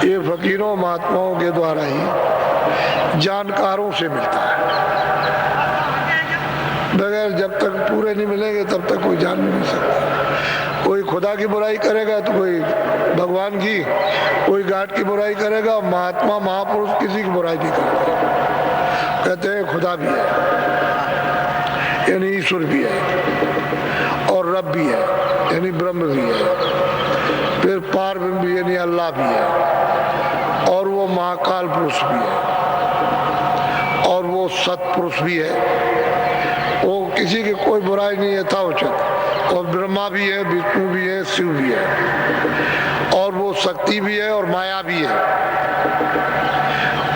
ये फकीरों महात्माओं के द्वारा ही जानकारों से मिलता है। बगैर जब तक पूरे नहीं मिलेंगे तब तक कोई जान नहीं सकता। कोई खुदा की बुराई करेगा तो कोई भगवान की, कोई गाट की बुराई करेगा। महात्मा महापुरुष किसी की बुराई नहीं करते, कहते हैं खुदा भी है यानी ईश्वर भी है, और रब भी है यानी ब्रह्म भी है, फिर पार ब्रह्म भी यानी अल्लाह भी है, और वो महाकाल पुरुष भी है, और वो सतपुरुष भी है। वो किसी की कोई बुराई नहीं है, था उचित। और ब्रह्मा भी है, विष्णु भी है, शिव भी है, और वो शक्ति भी है और माया भी है।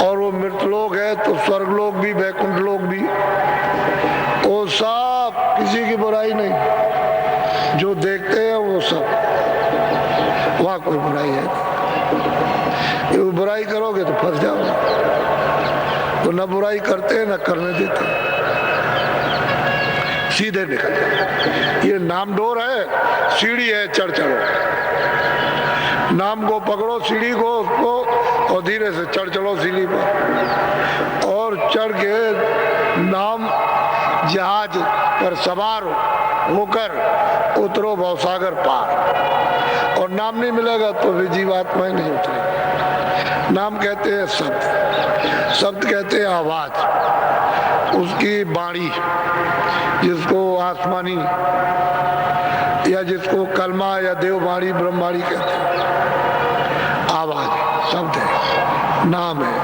और वो मृतलोक है तो स्वर्गलोक भी, वैकुंठ लोक भी, वो सब किसी की बुराई नहीं। जो देखते हैं वो सब, वहां कोई बुराई है नहीं। ये बुराई करोगे तो फंस जाओगे। तो न बुराई करते न करने देते, सीधे निकल जाओ। ये नाम डोर है, सीढ़ी है, चढ़ चढ़ो। नाम को पकड़ो, सीढ़ी को, उसको, और धीरे से चढ़ चलो सीढ़ी पर, और चढ़ के नाम जहाज पर सवार होकर उतरो भवसागर पार। और नाम नहीं मिलेगा तो भी जीवात्माएं नहीं उतरेगी। नाम कहते हैं शब्द, शब्द कहते हैं आवाज, उसकी वाणी, जिसको आसमानी या जिसको कलमा या देववाणी ब्रह्मवाणी कहते हैं। आवाज शब्द है, नाम है,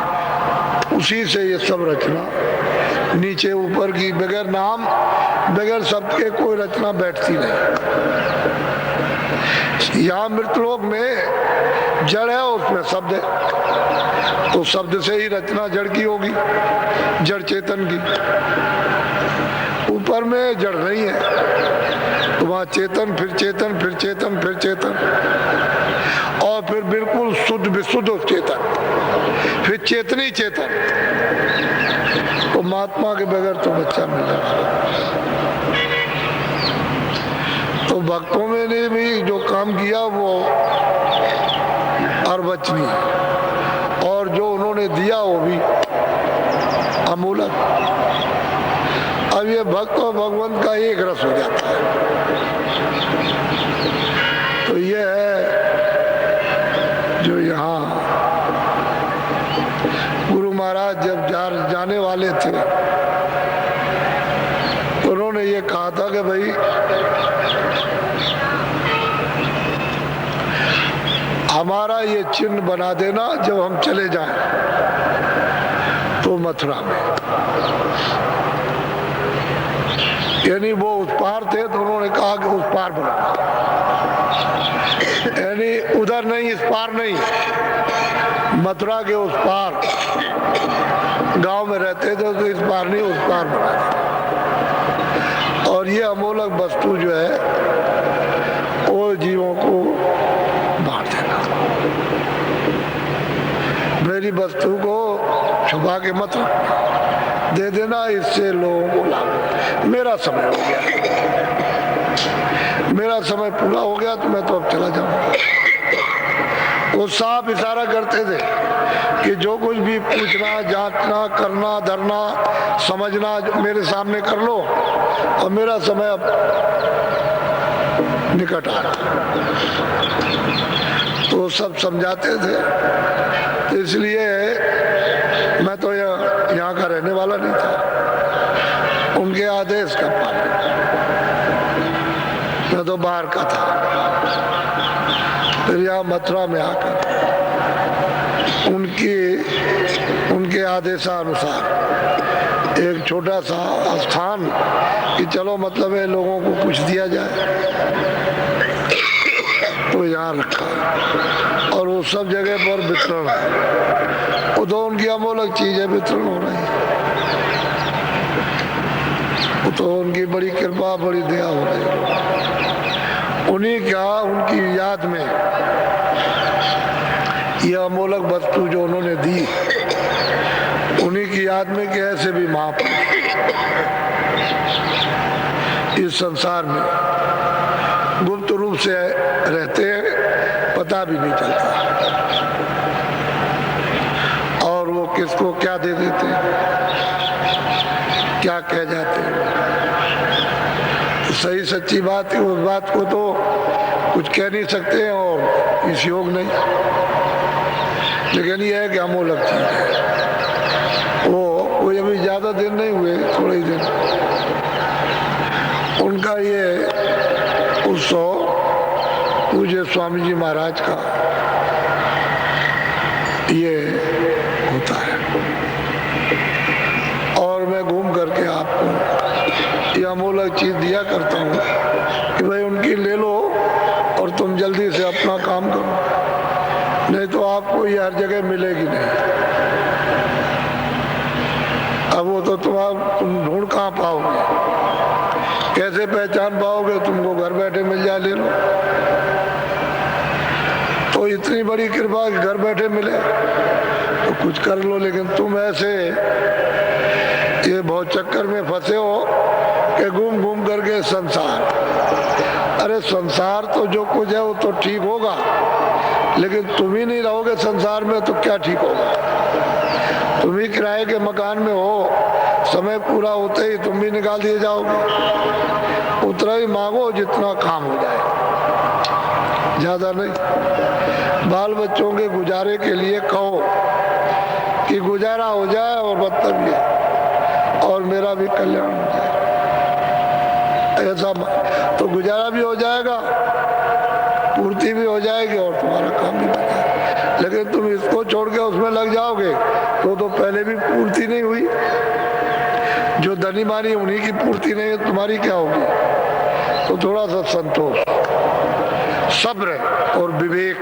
उसी से ये सब रचना नीचे ऊपर की बगैर नाम बगैर शब्द के कोई रचना बैठती नहीं। यहाँ मृतलोक में जड़ है, उसमें शब्द है, तो शब्द से ही रचना जड़ की होगी, जड़ चेतन की। ऊपर में जड़ नहीं है तो वहां चेतन, फिर चेतन, फिर चेतन, फिर चेतन, और फिर बिल्कुल शुद्ध विशुद्ध चेतन, फिर चेतनी चेतन। तो महात्मा के बगैर तो बच्चा मिल जाता। तो भक्तों में ने भी जो काम किया वो अर्वचनीय, और जो उन्होंने दिया वो भी अमूलक। अब ये भक्त और भगवंत का एक रस हो जाता है। तो ये है जो यहाँ गुरु महाराज जब जाने वाले थे तो उन्होंने ये कहा था कि भाई हमारा ये चिन्ह बना देना जब हम चले जाएं तो मथुरा में। यानी वो उस पार थे तो उन्होंने कहा कि उस पार बनाना, यानी उधर नहीं, इस पार नहीं, मथुरा के उस पार। गांव में रहते थे तो इस पार नहीं, उस पार बना दिया। और ये अमूलक वस्तु जो है वो जीवों को बांट देना। मेरी वस्तु को छुपा के मत दे देना, इससे लोगों को लाभ। मेरा समय हो गया, मेरा समय पूरा हो गया तो मैं तो अब चला जाऊंगा। वो साफ इशारा करते थे कि जो कुछ भी पूछना, जांचना, करना, धरना, समझना मेरे सामने कर लो, और मेरा समय अब निकट आ रहा। तो सब समझाते थे। तो इसलिए मैं तो यहाँ का रहने वाला नहीं था, उनके आदेश का पालन, मैं तो बाहर का था। फिर यहाँ मथुरा में आकर उनके आदेशानुसार एक छोटा सा स्थान कि चलो मतलब है लोगों को कुछ दिया जाए, तो यहाँ रखा। और वो सब जगह पर वितरण है, वो तो उनकी अमूलक चीज है, वितरण हो रही है। वो तो उनकी बड़ी कृपा, बड़ी दया हो रही है। उन्हीं का, उनकी याद में यह अमूलक वस्तु जो उन्होंने दी, उन्हीं की याद में कि ऐसे भी महापुरुष इस संसार में गुप्त रूप से रहते हैं, पता भी नहीं चलता। किसको क्या दे देते हैं, क्या कह जाते हैं। तो सही सच्ची बात है, उस बात को तो कुछ कह नहीं सकते हैं और इस योग नहीं। लेकिन यह है कि अमोलक चीज है। वो कोई अभी ज्यादा दिन नहीं हुए, थोड़े ही दिन, उनका ये उत्सव पूज्य स्वामी जी महाराज का ये होता है। और मैं घूम करके आपको ये अमोलक चीज दिया करता हूँ कि भाई उनकी ले लो और तुम जल्दी से अपना काम करो, नहीं तो आपको ये हर जगह मिलेगी नहीं। अब वो तो तुम ढूंढ कहाँ पाओगे, कैसे पहचान पाओगे? तुमको घर बैठे मिल जाए, ले लो। तो इतनी बड़ी कृपा कि घर बैठे मिले तो कुछ कर लो। लेकिन तुम ऐसे ये बहुत चक्कर में फंसे हो कि घूम घूम करके संसार, अरे संसार तो जो कुछ है वो तो ठीक होगा, लेकिन तुम ही नहीं रहोगे संसार में तो क्या ठीक होगा? तुम ही किराए के मकान में हो, समय पूरा होते ही तुम भी निकाल दिए जाओगे। उतना ही मांगो जितना काम हो जाए, ज्यादा नहीं। बाल बच्चों के गुजारे के लिए कहो कि गुजारा हो जाए और मतलब ये और मेरा भी कल्याण हो जाए, ऐसा तो गुजारा भी हो जाएगा, पूर्ति भी हो जाएगी और तुम्हारा काम भी बन जाएगा। लेकिन तुम इसको छोड़ के उसमें लग जाओगे तो पहले भी पूर्ति नहीं हुई। जो धनी मानी उन्हीं की पूर्ति नहीं है, तुम्हारी क्या होगी? तो थोड़ा सा संतोष, सब्र और विवेक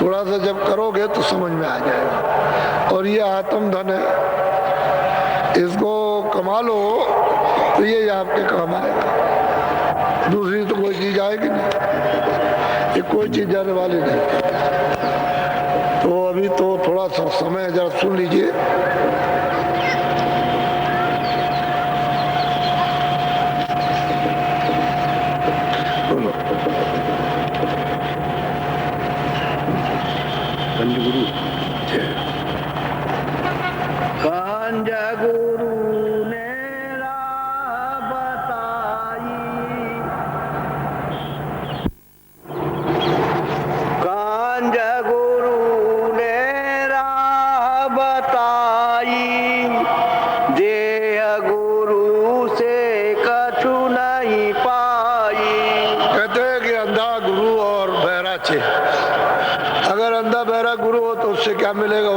थोड़ा सा जब करोगे तो समझ में आ जाएगा। और ये आत्म धन है, इसको कमा लो तो ये आपके काम आएगा। दूसरी तो कोई चीज आएगी नहीं, ये कोई चीज जाने वाली नहीं। तो अभी तो थोड़ा सा समय जरा सुन लीजिए। गुरु कांज गुरु ने राह बताई, कांज गुरु ने राह बताई, देह गुरु से कछु नहीं पाई। कहते हैं कि अंधा गुरु और बहरा छे। अगर अंधा बहरा गुरु हो तो उससे क्या मिलेगा?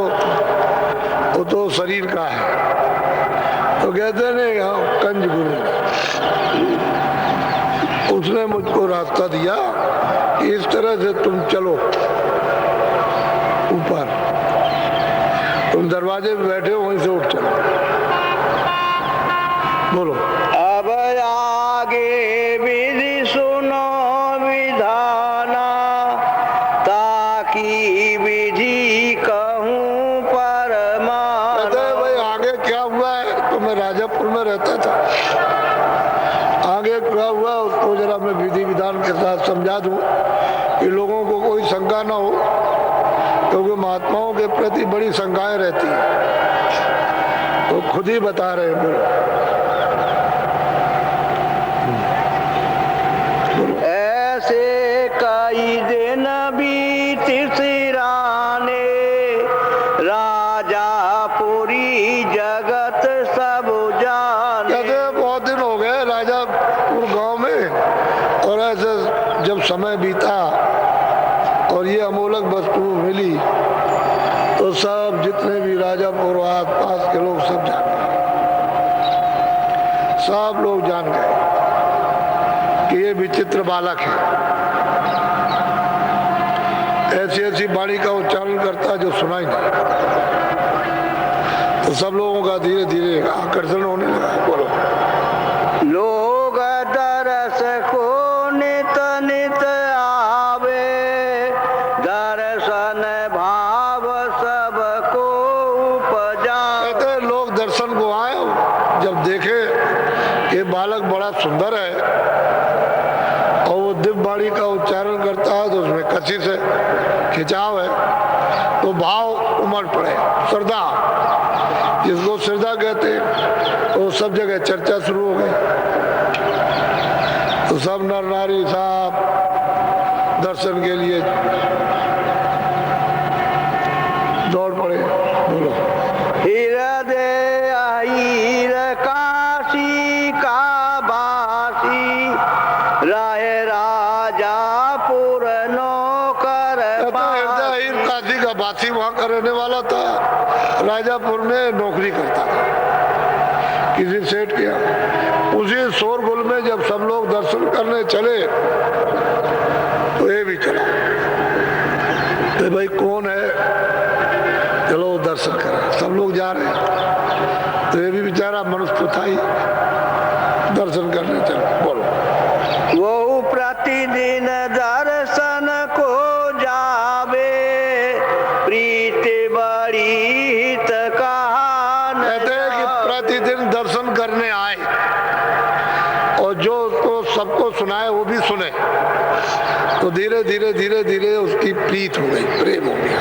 वो तो शरीर का है। तो कहते नहीं, हाँ कंज गुरु, उसने मुझको रास्ता दिया कि इस तरह से तुम चलो ऊपर, तुम दरवाजे पे बैठे हो वहीं से उठ चलो। बोलो। अब आगे विधि सुनो विधाना, ताकि विधि कहूँ परमाना। भाई आगे क्या हुआ है? तो मैं राजापुर में रहता था, आगे क्या हुआ उसको जरा मैं विधि विधान के साथ समझा दूं कि लोगों को कोई शंका ना हो, क्योंकि महात्माओं के प्रति बड़ी शंकाएं रहती हैं। तो खुद ही बता रहे हैं। ऐसे कई दिन बीत सिराने, राजापुरी जगत सब जाने। कहते बहुत दिन हो गए राजापुर गांव में, और ऐसे जब समय बीता और ये अमोलक वस्तु मिली तो सब जितने भी राजापुर आस पास के लोग सब जान गए, सब लोग जान गए कि ये विचित्र बालक है। ऐसी ऐसी वाणी का उच्चारण करता जो सुनाई नहीं। तो सब लोगों का धीरे धीरे आकर्षण होने लगा। बोलो। लोग दरस को नित नित आवे, दर्शन भाव सबको उपजावे। कहते लोग दर्शन को आए, जब देखे ये बालक बड़ा सुंदर है और वो दिव्य वाणी का उच्चारण करता है तो उसमें कसी से खिंचाव है, तो भाव उमड़ पड़े, श्रद्धा, जिसको श्रद्धा कहते हैं, तो सब जगह चर्चा शुरू हो गई। तो सब नर नारी साहब दर्शन के लिए दौड़ पड़े। बोलो। हृदय हीर काशी का बासी, राय राजा पुर नौकर हृदय हीर काशी का बासी वहां का रहने वाला था, राजापुर में नौकरी करता था किसी सेठ किया। उसी शोरगुल में जब सब लोग दर्शन करने चले तो ये भी चला। तो भाई कौन है, चलो दर्शन करें। सब लोग जा रहे हैं, तो ये भी बेचारा मनुष्य था ही, दर्शन करने चला। बोलो। वो प्रतिदिन दर्शन को जावे, प्रीत बड़ी हित कहान। कहते हैं कि प्रतिदिन दर्शन करने आए और जो उसको सबको सुनाए वो भी सुने, तो धीरे धीरे धीरे धीरे उसकी प्रीत हो गई, प्रेम हो गया,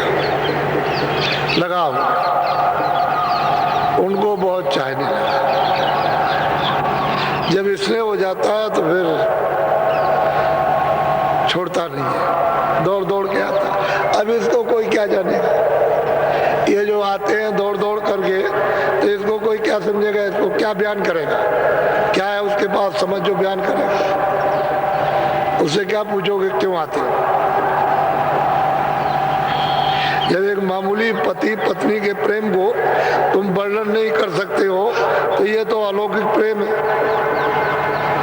लगाव, उनको बहुत चाहने लगा। जब इसने हो जाता है तो फिर छोड़ता नहीं है, दौड़ दौड़ के आता। अब इसको कोई क्या जानेगा, ये जो आते हैं दौड़ दौड़ करके, तो इसको कोई क्या समझेगा, इसको क्या बयान करेगा, क्या है उसके पास समझ जो बयान करेगा। उससे क्या पूछोगे क्यों आते हो। जब एक मामूली पति पत्नी के प्रेम को तुम वर्णन नहीं कर सकते हो, तो ये तो अलौकिक प्रेम है,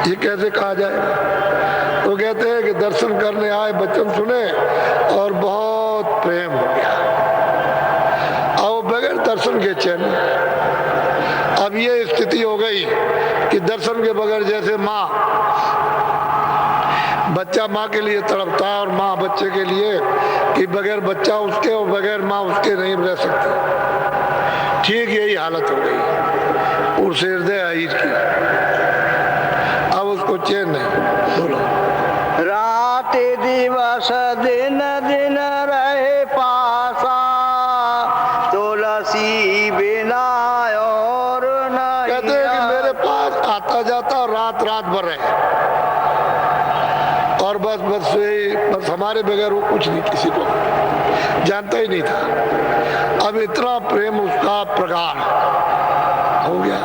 ये कैसे कहा जाएगा। तो कहते हैं कि दर्शन करने आए, वचन सुने और बहुत प्रेम हो गया, और बगैर दर्शन के चैन। अब ये स्थिति हो गई कि दर्शन के बगैर, जैसे माँ, बच्चा माँ के लिए तड़पता है और माँ बच्चे के लिए, कि बगैर बच्चा उसके और बगैर माँ उसके नहीं रह सकती। ठीक यही हालत हो गई उस हृदय हीर की। अब उसको चैन नहीं। बोलो। रात दिवस दिन दिन रहे पासा, तुलसी बिना और नहीं। कहते हैं कि मेरे पास आता जाता रात रात भर रहे, और बस बस हमारे बगैर वो कुछ नहीं, किसी को जानता ही नहीं था। अब इतना प्रेम उसका प्रगाढ़ हो गया।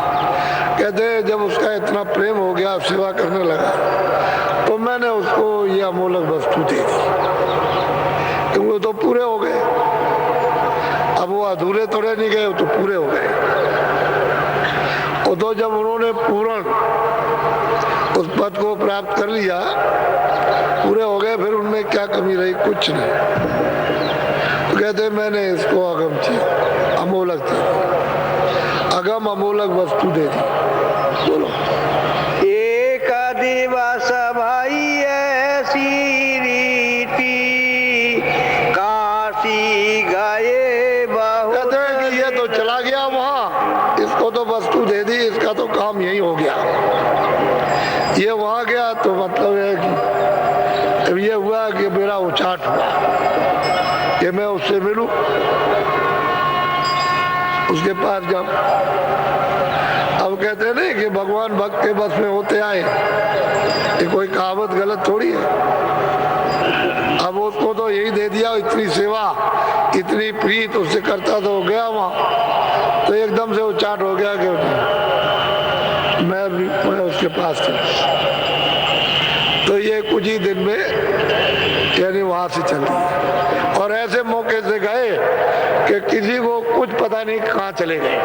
कहते हैं जब उसका इतना प्रेम हो गया, सेवा करने लगा, तो मैंने उसको ये अमोलक वस्तु दे दी, क्योंकि वो तो पूरे हो गए। अब वो अधूरे थोड़े नहीं गए, वो तो पूरे हो गए। और तो जब उन्होंने पूर्ण उस पद को प्राप्त कर लिया, पूरे हो गए, फिर उनमें क्या कमी रही, कुछ नहीं। तो कहते मैंने इसको अगम चीज, अमोलक दे दी, अगम अमोलक वस्तु दे दी। बोलो। एक दिवस भाई ऐसी रीति, काशी गए बहु। कहते हैं कि ये तो चला गया वहाँ, इसको तो वस्तु दे दी, इसका तो काम यही हो गया। ये वहाँ गया तो मतलब है कि ये हुआ कि मेरा उचाट हुआ, कि मैं उससे मिलूं, उसके पास जाऊं। अब कहते नहीं कि भगवान भक्त के बस में होते आए, ये कोई कहावत गलत थोड़ी है। अब उसको तो यही दे दिया, इतनी सेवा, इतनी प्रीत उससे करता तो गया वहां, तो एकदम से उचाट हो गया कि मैं उसके पास चला। तो ये कुछ ही दिन में यानी वहां से चल दी, और ऐसे मौके से गए कि किसी को कुछ पता नहीं कहाँ चले गए,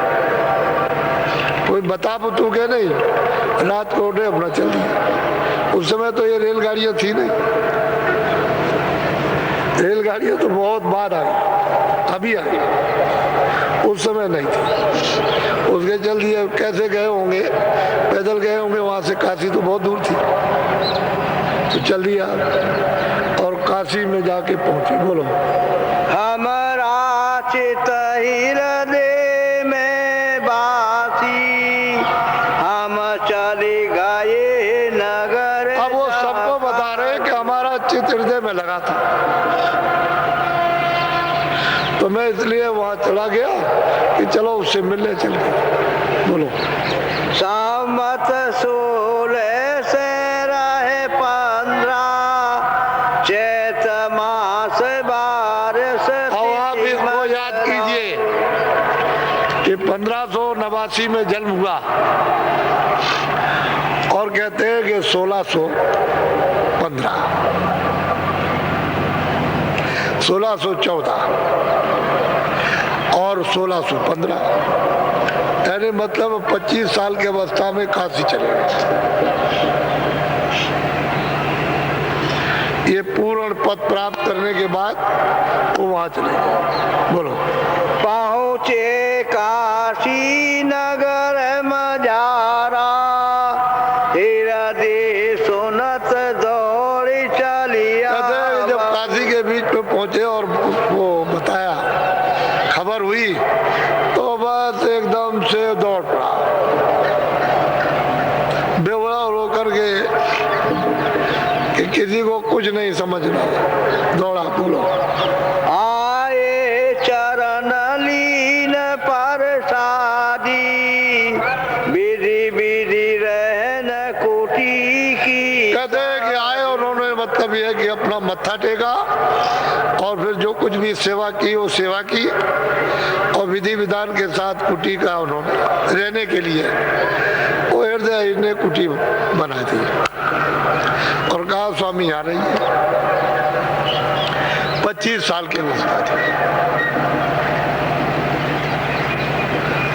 कोई बता बुतू के नहीं, रात को उठे अपना चल दिया। उस समय तो ये रेलगाड़ियां थी नहीं, रेलगाड़ियां तो बहुत बाद आई, अभी आई, उस समय नहीं थी। उसके चल दिए। कैसे गए होंगे, पैदल गए होंगे, वहां से काशी तो बहुत दूर थी, तो चल दिया और काशी में जाके पहुंचे। बोलो। हमारा चित हृदय में बासी, हम चले गए नगर। अब वो सबको बता रहे कि हमारा चित हृदय में लगा था, तो मैं इसलिए वहां चला गया कि चलो उससे मिलने चल गए। बोलो। सामत 16 से रहे 15 चैत मास 12 अब आप इसको याद कीजिए कि 1589 में जन्म हुआ और कहते हैं कि 1615 1614 और 1615 यानी मतलब 25 साल की अवस्था में काशी चले गए। ये पूर्ण पद प्राप्त करने के बाद वो वहां चले गए। बोलो। पहुँचे काशी नगर मजारा हृदय सुनत दौड़ी चलिया। जब काशी के बीच में पहुंचे और वो बताया, खबर हुई, तो बस एकदम से दौड़ पड़ा, बेवड़ा रो करके कि किसी को कुछ नहीं समझना, दौड़ा। बोलो। आए चरण लीन परसादी विधि विधि रहन कुटी की। कहते हैं कि आए, उन्होंने मतलब यह कि अपना मत्था टेका और फिर जो कुछ भी सेवा की वो सेवा की और विधि विधान के साथ कुटी का उन्होंने रहने के लिए वो हृदय ने कुटी बना दी और कहा स्वामी आ रही है। 25 साल के अवस्था थी।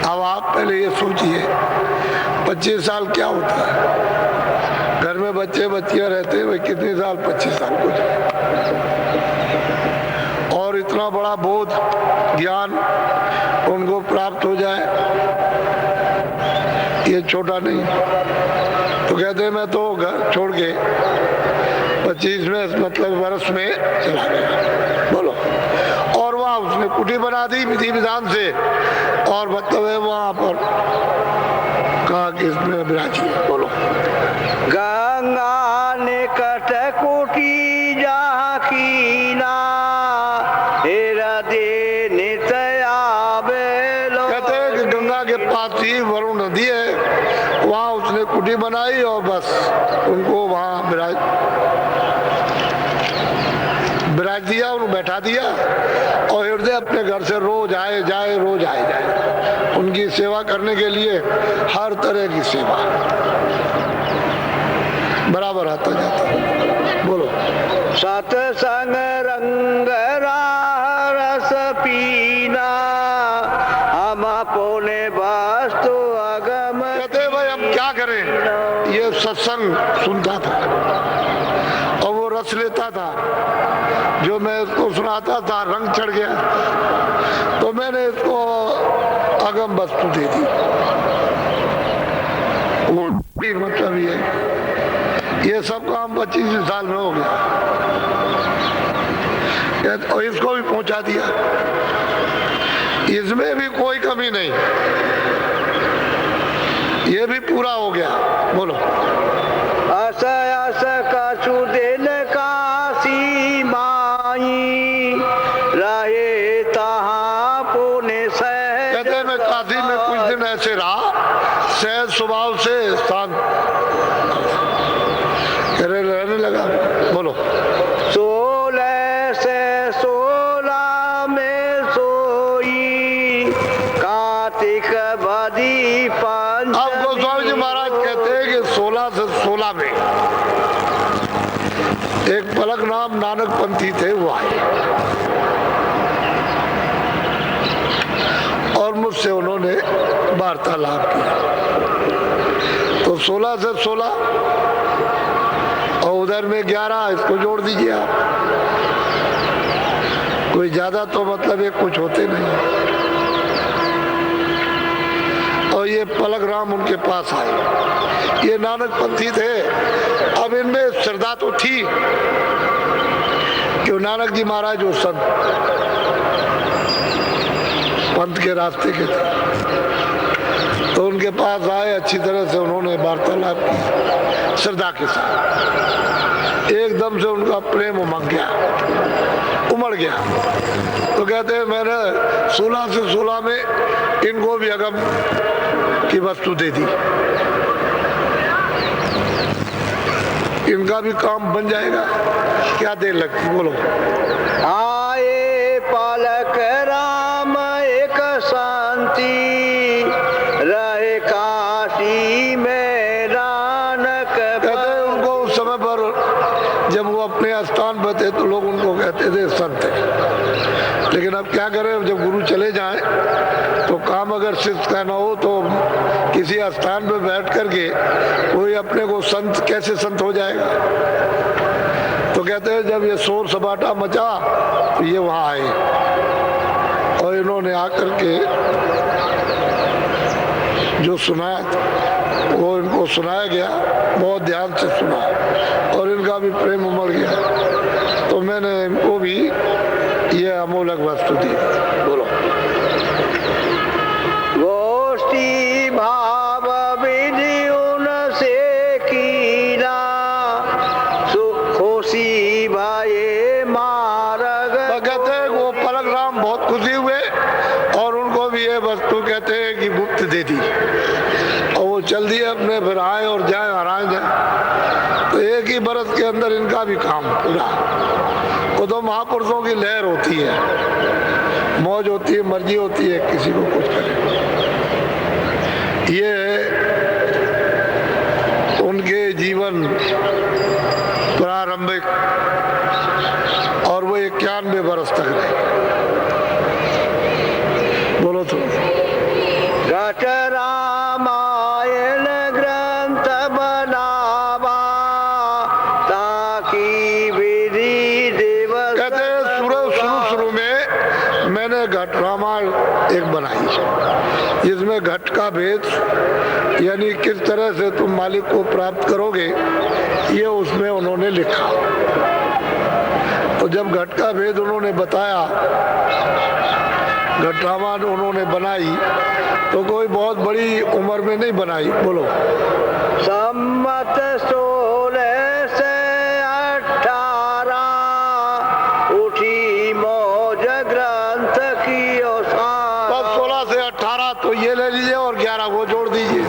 अब आप पहले ये सोचिए 25 साल क्या होता है। घर में बच्चे बच्चियां रहते हैं, भाई कितने साल, 25 साल कुछ, और इतना बड़ा बोध ज्ञान उनको प्राप्त हो जाए, ये छोटा नहीं। तो कहते हैं मैं तो घर छोड़ के 25वें मतलब वर्ष में चला गया। बोलो। और वहां उसने कुटी बना दी विधि विधान से और मतलब है वहां पर कहा कि इसमें विराजी। बोलो। गंगा निकट कुटी जहाँ कीना हृदय नित आवे लो। कहते हैं कि गंगा के पास ही वरुण नदी है, वहां उसने कुटी बनाई और बस उनको वहां विराज दिया, उन्हें बैठा दिया और हृदय अपने घर से रोज आए जाए, रोज आए जाए उनकी सेवा करने के लिए। हर तरह की सेवा बराबर आता जाता। बोलो। सत्संग रंग राह रस पीना हम अपने वस्तु अगम। कहते भाई हम क्या करें, ये सत्संग सुनता था और वो रस लेता था, जो मैं इसको सुनाता था रंग चढ़ गया तो मैंने इसको अगम वस्तु दे दी। वो मतलब ये सब काम 25 साल में हो गया और इसको भी पहुंचा दिया, इसमें भी कोई कमी नहीं, ये भी पूरा हो गया। बोलो। अस अस कछु दिन काशी माई रहे तहाँ पुण्य से। कहते मैं काशी में कुछ दिन ऐसे रहा, सहज स्वभाव से शांत रहने लगा। बोलो। 16 से 16 में सोई कार्तिक बदी पंच। अब गोस्वामी जी महाराज कहते हैं कि 16 से 16 में एक पलक नाम नानक पंथी थे, वो आए और मुझसे उन्होंने वार्तालाप किया। तो 16 से 16 और उधर में 11, इसको जोड़ दीजिए आप, कोई ज्यादा तो मतलब ये कुछ होते नहीं। और ये पलक राम उनके पास आए, ये नानक पंथी थे। अब इनमें श्रद्धा तो थी कि नानक जी महाराज वो संत पंथ के रास्ते के थे, तो उनके पास आए, अच्छी तरह से उन्होंने वार्तालाप की श्रद्धा के साथ। एकदम से उनका प्रेम उमड़ गया, गया। तो कहते हैं मैंने 16 से 16 में इनको भी अगम की वस्तु दे दी, इनका भी काम बन जाएगा। क्या देर लगती, बोलो। आए पालक राम एक शांति, रहे काशी में नानक। कहते हैं उनको उस समय पर जब वो अपने स्थान पर थे तो लोग उनको कहते थे संत है। लेकिन अब क्या करें, जब गुरु चले जाएं तो काम अगर सिद्ध करना हो तो किसी स्थान पर बैठ करके कोई अपने को संत कैसे संत हो जाएगा। तो कहते हैं जब ये शोर सपाटा मचा तो ये वहां आए और इन्होंने आकर के जो सुनाया वो इनको सुनाया गया, बहुत ध्यान से सुना और इनका भी प्रेम उमड़ गया। तो मैंने इनको भी ये अमूल्य वस्तु दी। बोलो। गोष्ठी भाव विधि उनसे कीना, खुशी भाई मार्ग। कहते हैं वो पलक राम बहुत खुशी हुए और उनको भी ये वस्तु कहते हैं कि गुप्त दे दी और वो चल दिए अपने, फिर आए और जाए हराए जाए। तो एक ही बरस के अंदर इनका भी काम पूरा। वो तो महापुरुषों की लहर होती है, मौज होती है, मर्जी होती है किसी को कुछ करे। ये उनके जीवन प्रारंभिक और वो 91 बरस तक रहे। बोलो तो। घट रामायण ग्रंथ बनावा, ताकि विधि दिवस। कहते हैं शुरू में मैंने घट रामायण एक बनाई जिसमें घट का भेद यानी किस तरह से तुम मालिक को प्राप्त करोगे ये उसमें उन्होंने लिखा। तो जब घट का भेद उन्होंने बताया, घट रामायण उन्होंने बनाई तो कोई बहुत बड़ी उम्र में नहीं बनाई। बोलो। सम्मत 16 से 18 उठी मौज ग्रंथ की। 16 से 18 तो ये ले लीजिए और 11 वो जोड़ दीजिए,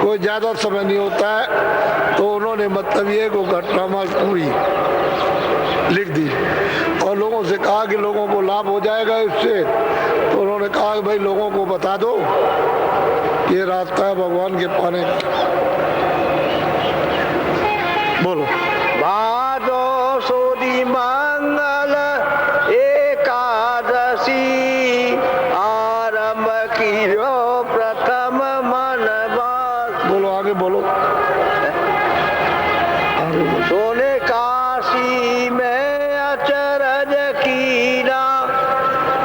कोई ज्यादा समय नहीं होता है। तो उन्होंने मतलब ये को घटनामा पूरी लिख दी और लोगों से कहा कि लोगों को लाभ हो जाएगा इससे। तो उन्होंने कहा कि भाई लोगों को बता दो ये रास्ता है भगवान के पाने का। बोलो। भादो सुदी मंगल एकादशी, आरंभ की जो प्रथम मन बास। बोलो आगे बोलो। सोने काशी में अचरज कीना,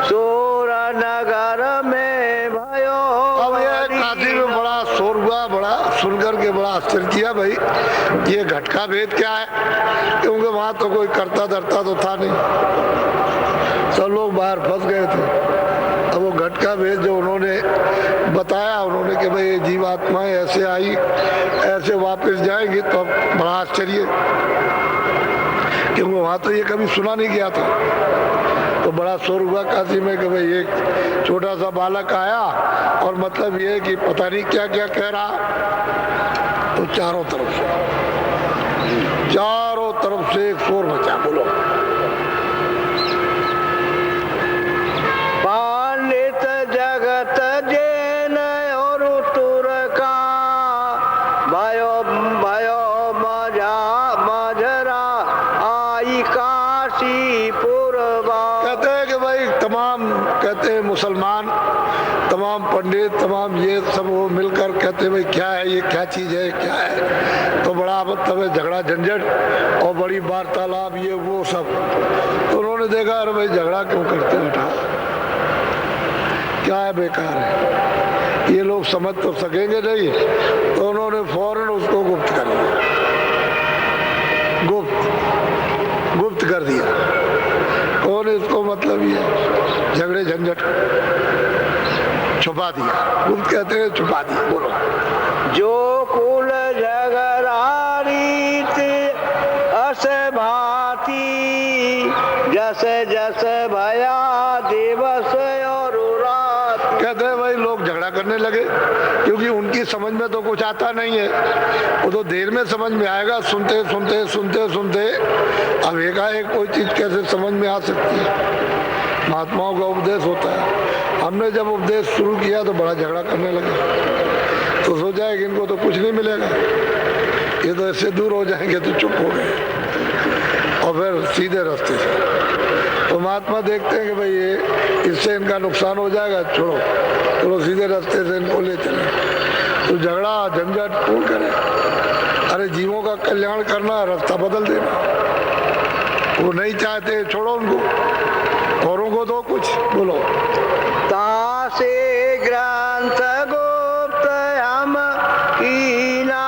सोर नगर में भयो। अब ये काशी में बड़ा शोर हुआ, बड़ा सुनकर के बड़ा आश्चर्य किया भाई ये घट का भेद क्या है, क्योंकि वहां तो कोई करता धरता तो था नहीं, सब लोग बाहर फंस गए थे। अब वो घट का भेद जो उन्होंने बताया, उन्होंने कि भाई ये जीवात्माएं ऐसे आई ऐसे वापस जाएंगी, तो बड़ा आश्चर्य क्योंकि वहां तो ये कभी सुना नहीं गया था। तो बड़ा शोर हुआ काशी में कि भाई एक छोटा सा बालक आया और मतलब ये कि पता नहीं क्या क्या कह रहा। तो चारों तरफ से एक शोर मचा। बोलो। पंडित जगत जैन और तुर्का, भयो भयो मजरा आई काशी पूर्वा। कहते हैं कि भाई तमाम कहते हैं मुसलमान, तमाम पंडित, तमाम ये सब वो मिलकर कहते हैं भाई क्या है ये, क्या चीज है, क्या है। तो बड़ा मतलब है झगड़ा झंझट और बड़ी वार्तालाप ये वो सब। तो उन्होंने देखा अरे भाई झगड़ा क्यों करते बेटा, क्या है, बेकार है, ये लोग समझ तो सकेंगे नहीं। तो उन्होंने फौरन उसको गुप्त कर दिया, गुप्त कर दिया। कौन इसको मतलब ये झगड़े झंझट छुपा दिया, गुप्त कहते हैं छुपा दिया। बोलो। जो कुल झगड़ा रीत अस भाती, जस जस भया दिवस और रात। कहते हैं भाई लोग झगड़ा करने लगे क्योंकि उनकी समझ में तो कुछ आता नहीं है, वो तो देर में समझ में आएगा, सुनते सुनते सुनते सुनते अब एकाएक कोई चीज कैसे समझ में आ सकती है। महात्माओं का उपदेश होता है, हमने जब उपदेश शुरू किया तो बड़ा झगड़ा करने लगे, तो सोचा है कि इनको तो कुछ नहीं मिलेगा, ये तो ऐसे दूर हो जाएंगे, तो चुप हो गए और फिर सीधे रास्ते से। तो महात्मा देखते हैं कि भाई ये इससे इनका नुकसान हो जाएगा, छोड़ो चलो सीधे रास्ते से इनको ले चले। तो झगड़ा झंझट क्यों करें, अरे जीवों का कल्याण करना, रास्ता बदल देना। वो नहीं चाहते, छोड़ो उनको, औरों को दो कुछ, बोलो। तासे ग्रंथ गुप्त हम कीना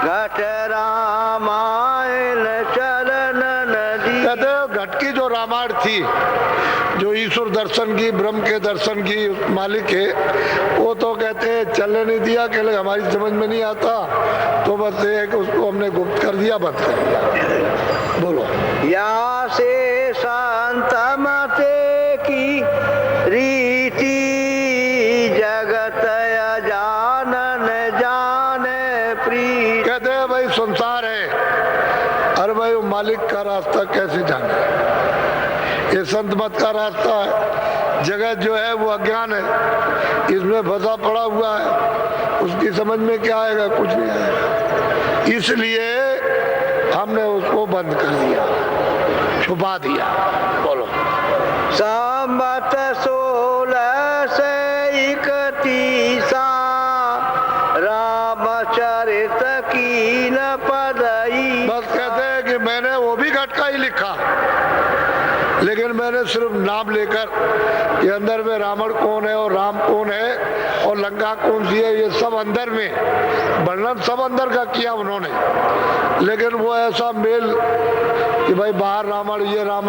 घट रामायण चलन नदी। कहते हैं घट की जो रामायण थी, जो ईश्वर दर्शन की, ब्रह्म के दर्शन की मालिक है, वो तो कहते हैं चलने नहीं दिया, कहले हमारी समझ में नहीं आता, तो बस ये है कि उसको हमने गुप्त कर दिया, बंद कर दिया। बोलो। या से संत मते की रीति जगत जानन जाने प्रीति। कहते हैं भाई संसार है, अरे भाई वो मालिक का रास्ता कैसे जाने, ये संत मत का रास्ता है। जगत जो है वो अज्ञान है, इसमें फंसा पड़ा हुआ है, उसकी समझ में क्या आएगा, कुछ नहीं आएगा। इसलिए हमने उसको बंद कर दिया, छुपा दिया। बोलो। संबत 1631 रामचरित कीन पदई। बस कहते हैं कि मैंने वो भी घट का ही लिखा, लेकिन मैंने सिर्फ नाम लेकर ये अंदर में रावण कौन है और राम कौन है और लंका कौन सी है, ये सब अंदर में वर्णन सब अंदर का किया उन्होंने। लेकिन वो ऐसा मेल कि भाई बाहर रावण, ये राम,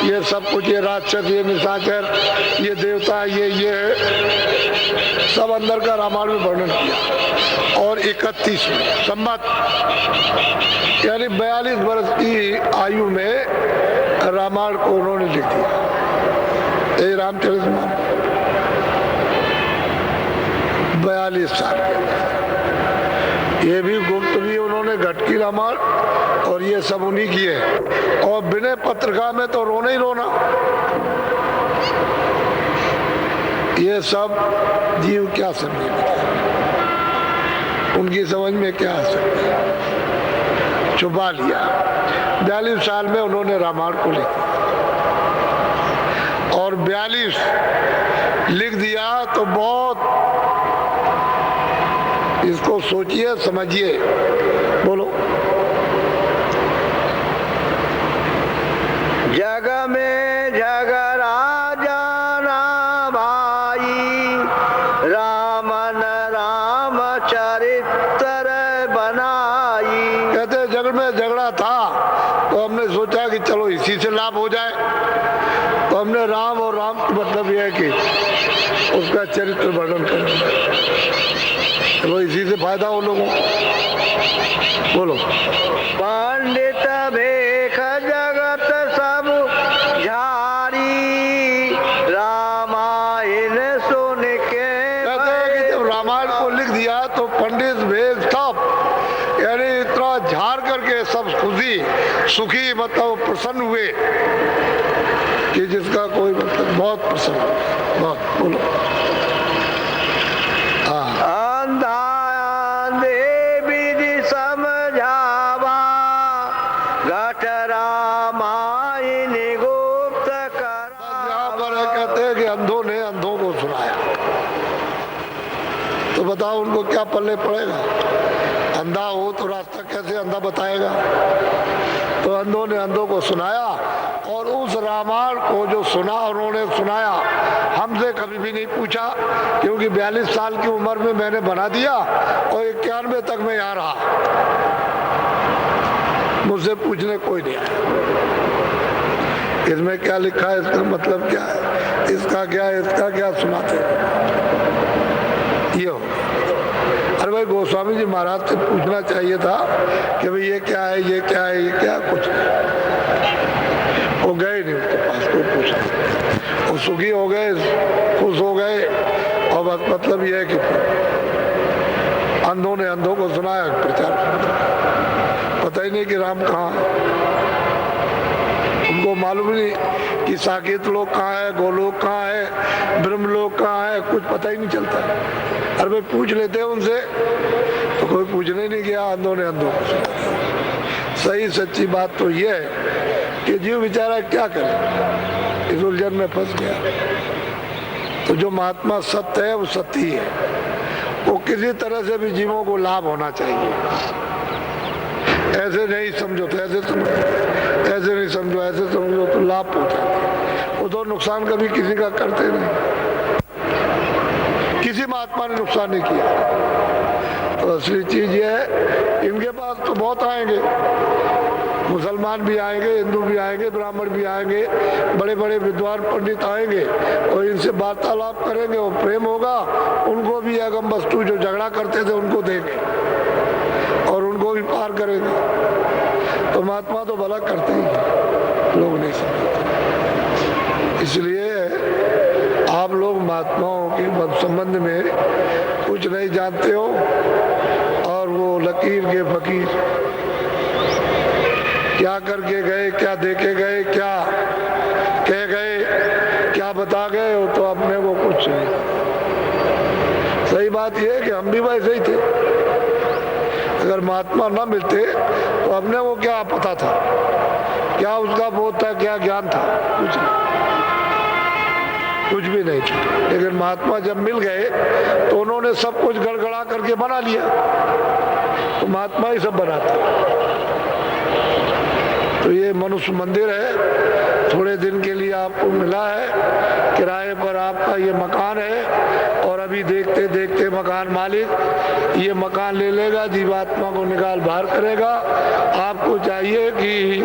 ये सब कुछ, ये राक्षस, ये निशाचर, ये देवता, ये है, सब अंदर का रामायण में वर्णन किया। और 31 में संमत यानी 42 वर्ष की आयु में रामायण को उन्होंने लिख दिया। ये रामचरितमानस 42 साल के, ये भी गुप्त भी उन्होंने घट की रामायण और ये सब उन्हीं की है। और बिना पत्रिका में तो रोना ही रोना, ये सब जीव क्या समझेंगे, उनकी समझ में क्या आ सकता है, छुपा लिया। 42 साल में उन्होंने रामायण को लिख दिया और 42 लिख दिया तो बहुत, इसको सोचिए समझिए। बोलो। जग में झगड़ा जाना भाई रामन राम चरित्र बनाई। कहते जग में झगड़ा था तो हमने सोचा कि चलो इसी से लाभ हो जाए, तो हमने राम और राम का मतलब यह है कि उसका चरित्र वर्णन कर, चलो इसी से फायदा हो लोगों। बोलो। पंडित भेख जगत सब झारी रामायण सुन के। कहते हैं कि जब रामायण को लिख दिया तो पंडित भेद सब यानी इतना झाड़ करके सब खुशी सुखी मतलब प्रसन्न हुए कि जिसका कोई मतलब, बहुत प्रसन्न, बहुत। बोलो। अंधा अंधे विधि समझावा घट रामायण गुप्त यहाँ पर कहते हैं कि अंधों ने अंधों को सुनाया, तो बताओ उनको क्या पल्ले पड़ेगा। अंधा हो तो रास्ता कैसे अंधा बताएगा। तो अंधों ने अंधों को सुनाया और उस रामायण को जो सुना उन्होंने सुनाया, हमसे कभी भी नहीं पूछा, क्योंकि 42 साल की उम्र में मैंने बना दिया और 91 तक मैं यहाँ रहा, मुझसे पूछने कोई नहीं आया इसमें क्या लिखा है, इसका मतलब क्या है, इसका क्या है, इसका क्या सुनाते ये हो। अरे भाई गोस्वामी जी महाराज से पूछना चाहिए था कि भाई ये क्या है, ये क्या है, ये क्या, कुछ नहीं। वो सुखी हो गए, खुश हो गए, और बस मतलब यह है कि अंधों ने अंधों को सुनाया प्रचार, पता ही नहीं कि राम कहाँ है। उनको मालूम ही नहीं कि साकेत लोक कहाँ है, गोलोक कहाँ है, ब्रह्मलोक कहाँ है, कुछ पता ही नहीं चलता। अरे भाई पूछ लेते हैं उनसे, तो कोई पूछने नहीं गया, अंधों ने अंधों को सुना। सही सच्ची बात तो ये है कि जीव बेचारा क्या करे, इस उलझन में फंस गया। तो जो महात्मा सत्य है वो सत्य ही है, वो किसी तरह से भी जीवों को लाभ होना चाहिए। ऐसे नहीं समझो तो ऐसे समझो, ऐसे नहीं समझो ऐसे समझो तो लाभ पहुंचाते। वो तो नुकसान कभी किसी का करते नहीं, किसी महात्मा ने नुकसान नहीं किया। तो असली चीज ये है, इनके पास तो बहुत आएंगे, मुसलमान भी आएंगे, हिंदू भी आएंगे, ब्राह्मण भी आएंगे, बड़े बड़े विद्वान पंडित आएंगे और इनसे वार्तालाप करेंगे और प्रेम होगा। उनको भी अगम वस्तु जो झगड़ा करते थे उनको देंगे और उनको भी पार करेंगे। तो महात्मा तो भला करते ही, लोग नहीं समझते। इसलिए आप लोग महात्माओं के संबंध में कुछ नहीं जानते हो, और वो लकीर के फकीर क्या करके गए, क्या देके गए, क्या कह गए, क्या बता गए, वो तो अपने को कुछ नहीं। सही बात यह है कि हम भी वैसे ही थे। अगर महात्मा न मिलते तो अपने को क्या पता था, क्या उसका बोध था, क्या ज्ञान था, कुछ नहीं, कुछ भी नहीं था। लेकिन महात्मा जब मिल गए तो उन्होंने सब कुछ गड़गड़ा करके बना लिया। तो महात्मा ही सब बनाते। तो ये मनुष्य मंदिर है, थोड़े दिन के लिए आपको मिला है, किराए पर आपका ये मकान है, और अभी देखते देखते मकान मालिक ये मकान ले लेगा, जीवात्मा को निकाल बाहर करेगा। आपको चाहिए कि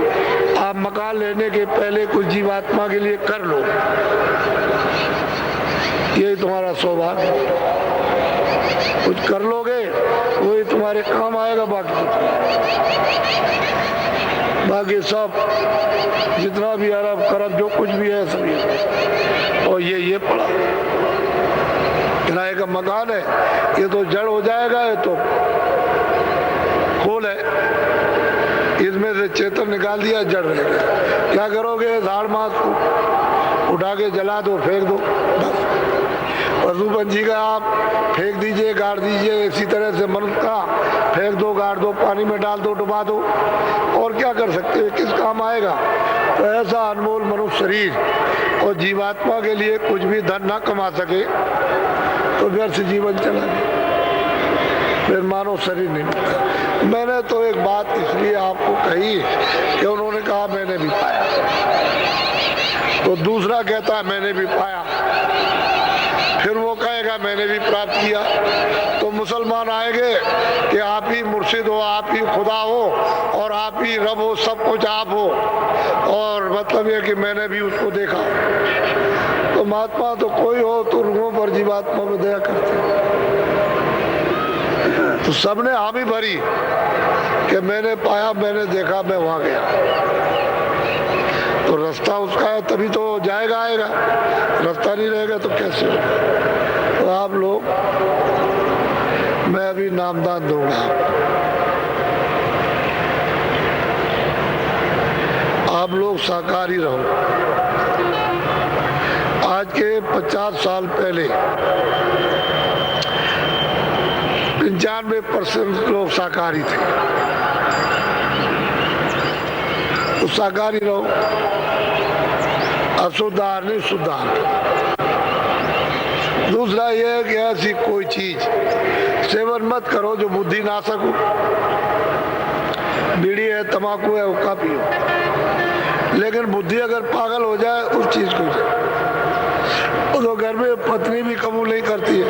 आप मकान लेने के पहले कुछ जीवात्मा के लिए कर लो, यही तुम्हारा सौभाग्य। कुछ कर लोगे वही तुम्हारे काम आएगा, बाकी कुछ नहीं। बाकी सब जितना भी अरब करब जो कुछ भी है सभी, और ये पड़ा किराए का मकान है, ये तो जड़ हो जाएगा, ये तो खोल है, इसमें से चेतन निकाल दिया, जड़ रहेगा। क्या करोगे, झाड़ मास को उठा के जला दो, फेंक दो, बस। पशु पंछी का आप फेंक दीजिए, गाड़ दीजिए, इसी तरह से मनुष्य का फेंक दो, गाड़ दो, पानी में डाल दो, डुबा दो, और क्या कर सकते हैं, किस काम आएगा। तो ऐसा अनमोल मनुष्य शरीर, और जीवात्मा के लिए कुछ भी धन ना कमा सके तो व्यर्थ जीवन चला गया, फिर मानव शरीर नहीं मिलता। मैंने तो एक बात इसलिए आपको कही कि उन्होंने कहा मैंने भी पाया, तो दूसरा कहता है मैंने भी पाया, फिर वो कहेगा मैंने भी प्राप्त किया। तो मुसलमान आएंगे कि आप ही मुर्शिद हो, आप ही खुदा हो, और आप ही रब हो, सब कुछ आप हो, और मतलब ये कि मैंने भी उसको देखा। तो महात्मा तो कोई हो तो रूहों पर जीवात्मा में दया करते। तो सबने हामी भरी कि मैंने पाया, मैंने देखा, मैं वहां गया। तो रास्ता उसका है तभी तो जाएगा, आएगा। रास्ता नहीं रहेगा तो कैसे होगा। तो आप लोग, मैं अभी नामदान दूंगा, आप लोग साकारी रहो। आज के 50 साल पहले 95% लोग शाकाहारी थे, तो शाकाहारी रहो। अशुद्ध आहार नहीं, शुद्ध आहार। दूसरा यह है कि ऐसी कोई चीज सेवन मत करो जो बुद्धि नाशक हो। बीड़ी है, तंबाकू है, हुक्का पियो, लेकिन बुद्धि अगर पागल हो जाए उस चीज को, तो घर में पत्नी भी कबूल नहीं करती है,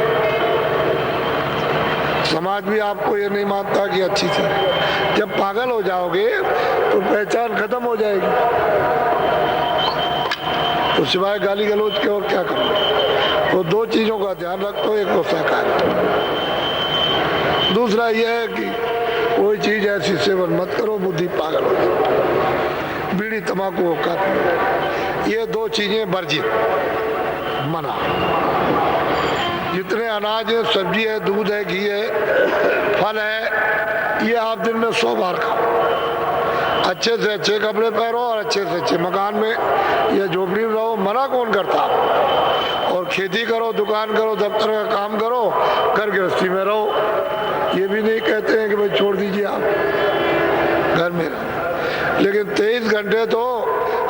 समाज भी आपको ये नहीं मानता कि अच्छी थी। जब पागल हो जाओगे तो पहचान खत्म हो जाएगी, तो सिवाय गाली गलौज के और क्या करो। तो दो चीजों का ध्यान रखो, एक तो शाकाहारी, दूसरा यह है कि कोई चीज ऐसी सेवन मत करो बुद्धि पागल हो जाए। बीड़ी, तंबाकू, हुक्का, ये दो चीजें वर्जित। मना। जितने अनाज है, सब्जी है, दूध है, घी है, फल है, ये आप दिन में 100 बार खाओ। अच्छे से अच्छे कपड़े पहनो और अच्छे से अच्छे मकान में या झोपड़ी में रहो, मना कौन करता। और खेती करो, दुकान करो, दफ्तर का काम करो, घर गृहस्थी में रहो। ये भी नहीं कहते हैं कि भाई छोड़ दीजिए, आप घर में रहो, लेकिन 23 घंटे तो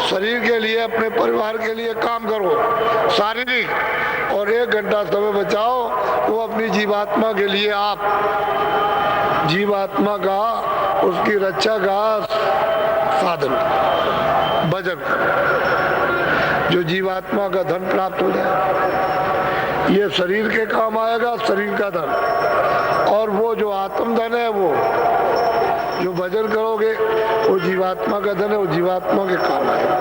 शरीर के लिए, अपने परिवार के लिए काम करो शारीरिक, और 1 घंटा समय बचाओ वो अपनी जीवात्मा के लिए। आप जीवात्मा का, उसकी रक्षा का साधन भजन करो, जो जीवात्मा का धन प्राप्त हो जाए। ये शरीर के काम आएगा, शरीर का धन। और वो जो आत्म धन है, वो जो भजन करोगे, वो जीवात्मा का धन है, वो जीवात्मा के काम आएगा,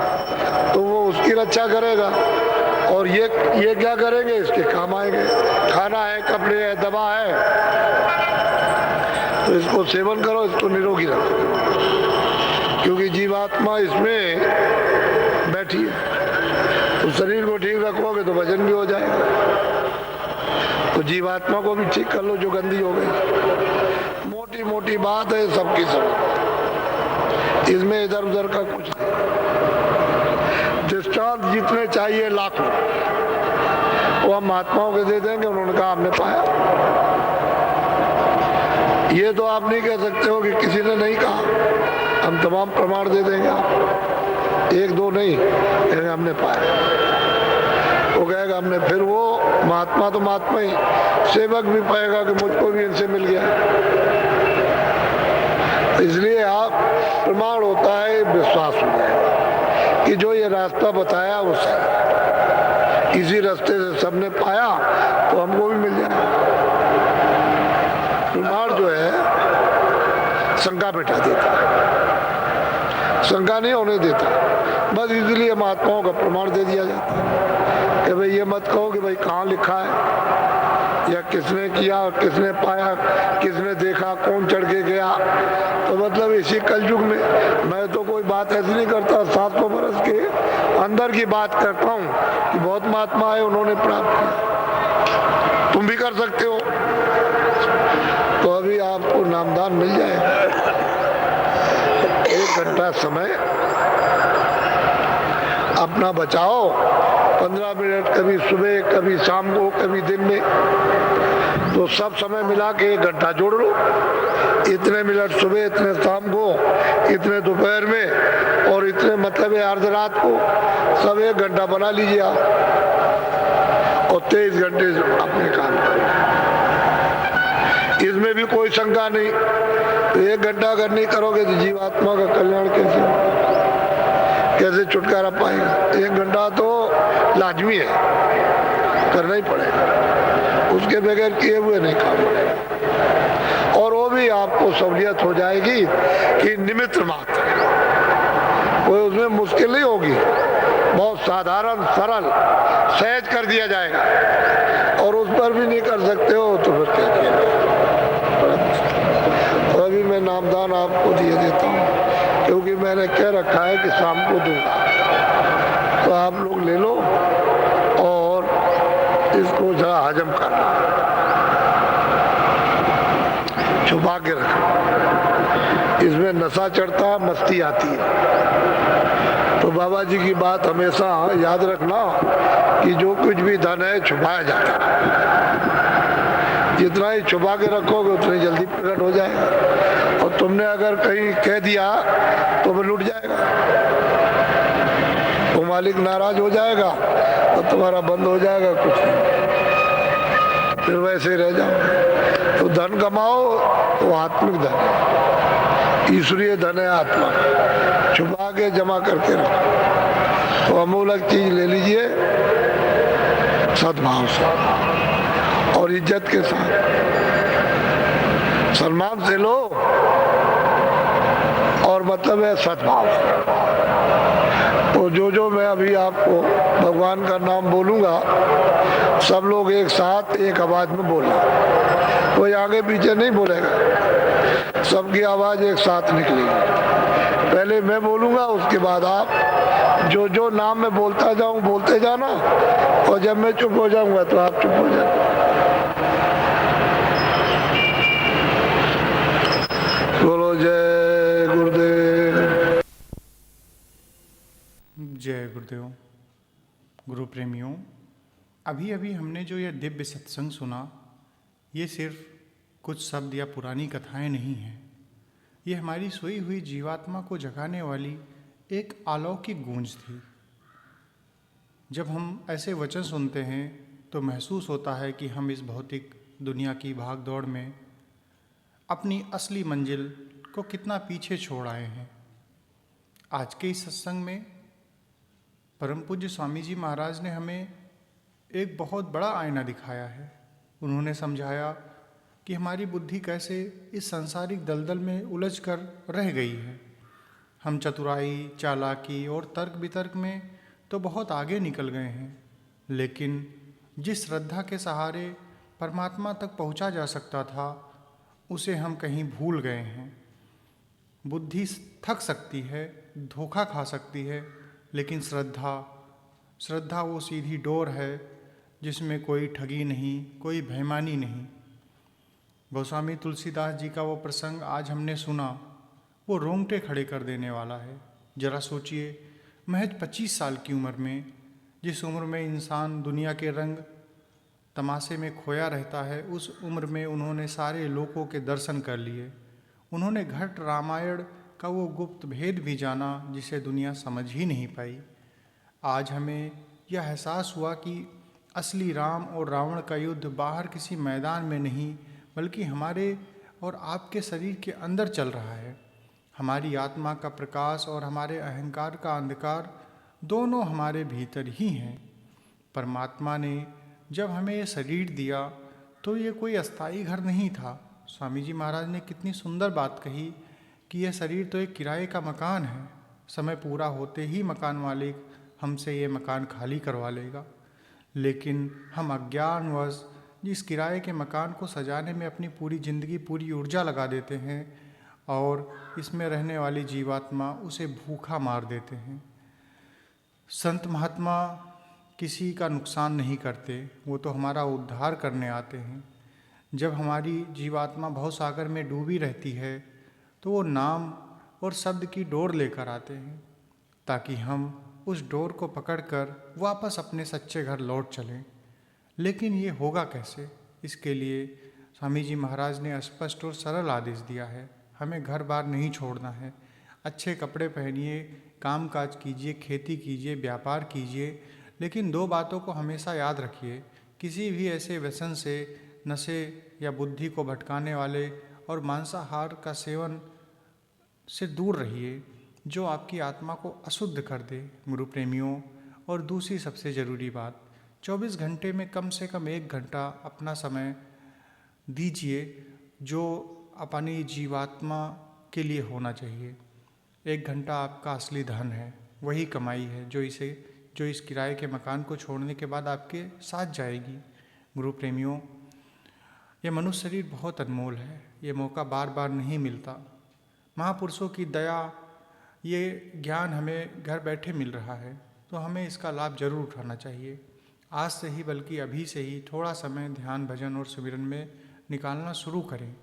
तो वो उसकी रक्षा करेगा। और ये क्या करेंगे, इसके काम आएंगे। खाना है, कपड़े है, दवा है, तो इसको सेवन करो, इसको निरोगी रखो, क्योंकि जीवात्मा इसमें बैठी है। तो शरीर को ठीक रखोगे तो वजन भी हो जाएगा। तो जीवात्मा को भी ठीक कर लो जो गंदी हो गई। मोटी मोटी बात है, सबकी सब, इसमें इधर उधर का कुछ नहीं। दृष्टांत जितने चाहिए लाखों, वो हम महात्माओं के दे देंगे, उन्होंने कहा हमने पाया। ये तो आप नहीं कह सकते हो कि किसी ने नहीं कहा, हम तमाम प्रमाण दे देंगे आप, 1-2 नहीं, हमने पाया। वो कहेगा हमने, फिर वो महात्मा तो महात्मा ही, सेवक भी पाएगा कि मुझको भी इनसे मिल गया। इसलिए आप प्रमाण होता है, विश्वास हो जाएगा कि जो ये रास्ता बताया वो सही, इसी रास्ते से सबने पाया तो हमको भी मिल जाएगा। प्रमाण जो है शंका मिटा देता है, शंका नहीं होने देता। बस इसलिए महात्माओं का प्रमाण दे दिया जाता है कि भाई ये मत कहो कि भाई कहाँ लिखा है, या किसने किया, किसने पाया, किसने देखा, कौन चढ़ के गया। तो मतलब इसी कलयुग में मैं तो कोई बात ऐसी नहीं करता, 700 बरस के अंदर की बात करता हूँ कि बहुत महात्मा है, उन्होंने प्राप्त किया, तुम भी कर सकते हो। तो अभी आपको नामदान मिल जाएगा। 1 घंटा समय अपना बचाओ, 15 मिनट, कभी सुबह, कभी शाम को, कभी दिन में, तो सब समय मिला के 1 घंटा जोड़ लो। इतने मिनट सुबह, इतने शाम को, इतने दोपहर में, और इतने मतलब है अर्ध रात को, सब 1 घंटा बना लीजिए आप, और 23 घंटे अपने काम करो। इसमें भी कोई शंका नहीं। तो 1 घंटा अगर नहीं करोगे तो जीवात्मा का कल्याण कैसे छुटकारा पाएगा। 1 घंटा तो लाजमी है, करना ही पड़ेगा, उसके बगैर किए हुए नहीं काम पड़ेगा। और वो भी आपको सहूलियत हो जाएगी कि निमित्त मात्र, कोई उसमें मुश्किल नहीं होगी, बहुत साधारण सरल सहज कर दिया जाएगा। और उस पर भी नहीं कर सकते हो तो फिर क्या किया। तो अभी मैं नामदान आपको दिए देता हूँ, क्योंकि मैंने कह रखा है कि शाम को दूंगा, तो आप लोग ले लो और इसको जरा हजम करना, छुपा के रखो। इसमें नशा चढ़ता है, मस्ती आती है। तो बाबा जी की बात हमेशा याद रखना कि जो कुछ भी धन है छुपाया जाता है, जितना ही छुपा के रखोगे उतनी जल्दी प्रकट हो जाएगा। और तुमने अगर कहीं कह दिया तो वो लूट जाएगा, तो मालिक नाराज हो जाएगा और तुम्हारा बंद हो जाएगा, कुछ नहीं, फिर वैसे ही रह जाओ। तो धन कमाओ तो आत्मिक धन है, ईश्वरीय धन है आत्मा, छुपा के जमा करके रखो। तो अमूलक चीज ले लीजिए सद्भाव से और इज्जत के साथ, सम्मान से लो, और मतलब है सद्भाव। तो जो मैं अभी आपको भगवान का नाम बोलूंगा, सब लोग एक साथ एक आवाज में बोलना, कोई आगे पीछे नहीं बोलेगा। सबकी आवाज एक साथ निकलेगी। पहले मैं बोलूंगा, उसके बाद आप जो जो नाम मैं बोलता जाऊं बोलते जाना, और जब मैं चुप हो जाऊंगा तो आप चुप हो जाना। बोलो जय गुरुदेव। जय गुरुदेव। गुरु प्रेमियों, अभी अभी हमने जो यह दिव्य सत्संग सुना, ये सिर्फ कुछ शब्द या पुरानी कथाएं नहीं हैं। ये हमारी सोई हुई जीवात्मा को जगाने वाली एक अलौकिक गूंज थी। जब हम ऐसे वचन सुनते हैं तो महसूस होता है कि हम इस भौतिक दुनिया की भाग दौड़ में अपनी असली मंजिल को कितना पीछे छोड़ आए हैं। आज के इस सत्संग में परम पूज्य स्वामी जी महाराज ने हमें एक बहुत बड़ा आईना दिखाया है। उन्होंने समझाया कि हमारी बुद्धि कैसे इस सांसारिक दलदल में उलझ कर रह गई है। हम चतुराई, चालाकी और तर्क वितर्क में तो बहुत आगे निकल गए हैं, लेकिन जिस श्रद्धा के सहारे परमात्मा तक पहुंचा जा सकता था, उसे हम कहीं भूल गए हैं। बुद्धि थक सकती है, धोखा खा सकती है, लेकिन श्रद्धा वो सीधी डोर है जिसमें कोई ठगी नहीं, कोई बेईमानी नहीं। गोस्वामी तुलसीदास जी का वो प्रसंग आज हमने सुना, वो रोंगटे खड़े कर देने वाला है। जरा सोचिए, महज 25 साल की उम्र में, जिस उम्र में इंसान दुनिया के रंग तमाशे में खोया रहता है, उस उम्र में उन्होंने सारे लोकों के दर्शन कर लिए। उन्होंने घट रामायण का वो गुप्त भेद भी जाना जिसे दुनिया समझ ही नहीं पाई। आज हमें यह एहसास हुआ कि असली राम और रावण का युद्ध बाहर किसी मैदान में नहीं, बल्कि हमारे और आपके शरीर के अंदर चल रहा है। हमारी आत्मा का प्रकाश और हमारे अहंकार का अंधकार दोनों हमारे भीतर ही हैं। परमात्मा ने जब हमें ये शरीर दिया तो ये कोई अस्थाई घर नहीं था। स्वामी जी महाराज ने कितनी सुंदर बात कही कि यह शरीर तो एक किराए का मकान है। समय पूरा होते ही मकान मालिक हमसे ये मकान खाली करवा लेगा, लेकिन हम अज्ञानवश जिस किराए के मकान को सजाने में अपनी पूरी ज़िंदगी, पूरी ऊर्जा लगा देते हैं और इसमें रहने वाली जीवात्मा उसे भूखा मार देते हैं। संत महात्मा किसी का नुकसान नहीं करते, वो तो हमारा उद्धार करने आते हैं। जब हमारी जीवात्मा भवसागर में डूबी रहती है तो वो नाम और शब्द की डोर लेकर आते हैं, ताकि हम उस डोर को पकड़कर वापस अपने सच्चे घर लौट चलें। लेकिन ये होगा कैसे? इसके लिए स्वामी जी महाराज ने स्पष्ट और सरल आदेश दिया है। हमें घर बार नहीं छोड़ना है। अच्छे कपड़े पहनिए, कामकाज कीजिए, खेती कीजिए, व्यापार कीजिए, लेकिन 2 बातों को हमेशा याद रखिए। किसी भी ऐसे व्यसन से, नशे या बुद्धि को भटकाने वाले और मांसाहार का सेवन से दूर रहिए, जो आपकी आत्मा को अशुद्ध कर दे। गुरु प्रेमियों, और दूसरी सबसे ज़रूरी बात, 24 घंटे में कम से कम 1 घंटा अपना समय दीजिए जो अपनी जीवात्मा के लिए होना चाहिए। 1 घंटा आपका असली धन है, वही कमाई है जो इस किराए के मकान को छोड़ने के बाद आपके साथ जाएगी। गुरु प्रेमियों, ये मनुष्य शरीर बहुत अनमोल है। ये मौका बार बार नहीं मिलता। महापुरुषों की दया, ये ज्ञान हमें घर बैठे मिल रहा है, तो हमें इसका लाभ जरूर उठाना चाहिए। आज से ही, बल्कि अभी से ही थोड़ा समय ध्यान, भजन और सिमरन में निकालना शुरू करें।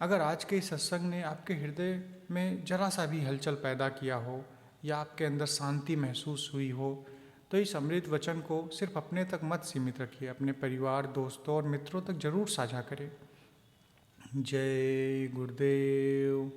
अगर आज के इस सत्संग ने आपके हृदय में जरा सा भी हलचल पैदा किया हो या आपके अंदर शांति महसूस हुई हो, तो इस अमृत वचन को सिर्फ अपने तक मत सीमित रखिए, अपने परिवार, दोस्तों और मित्रों तक जरूर साझा करें। जय गुरुदेव।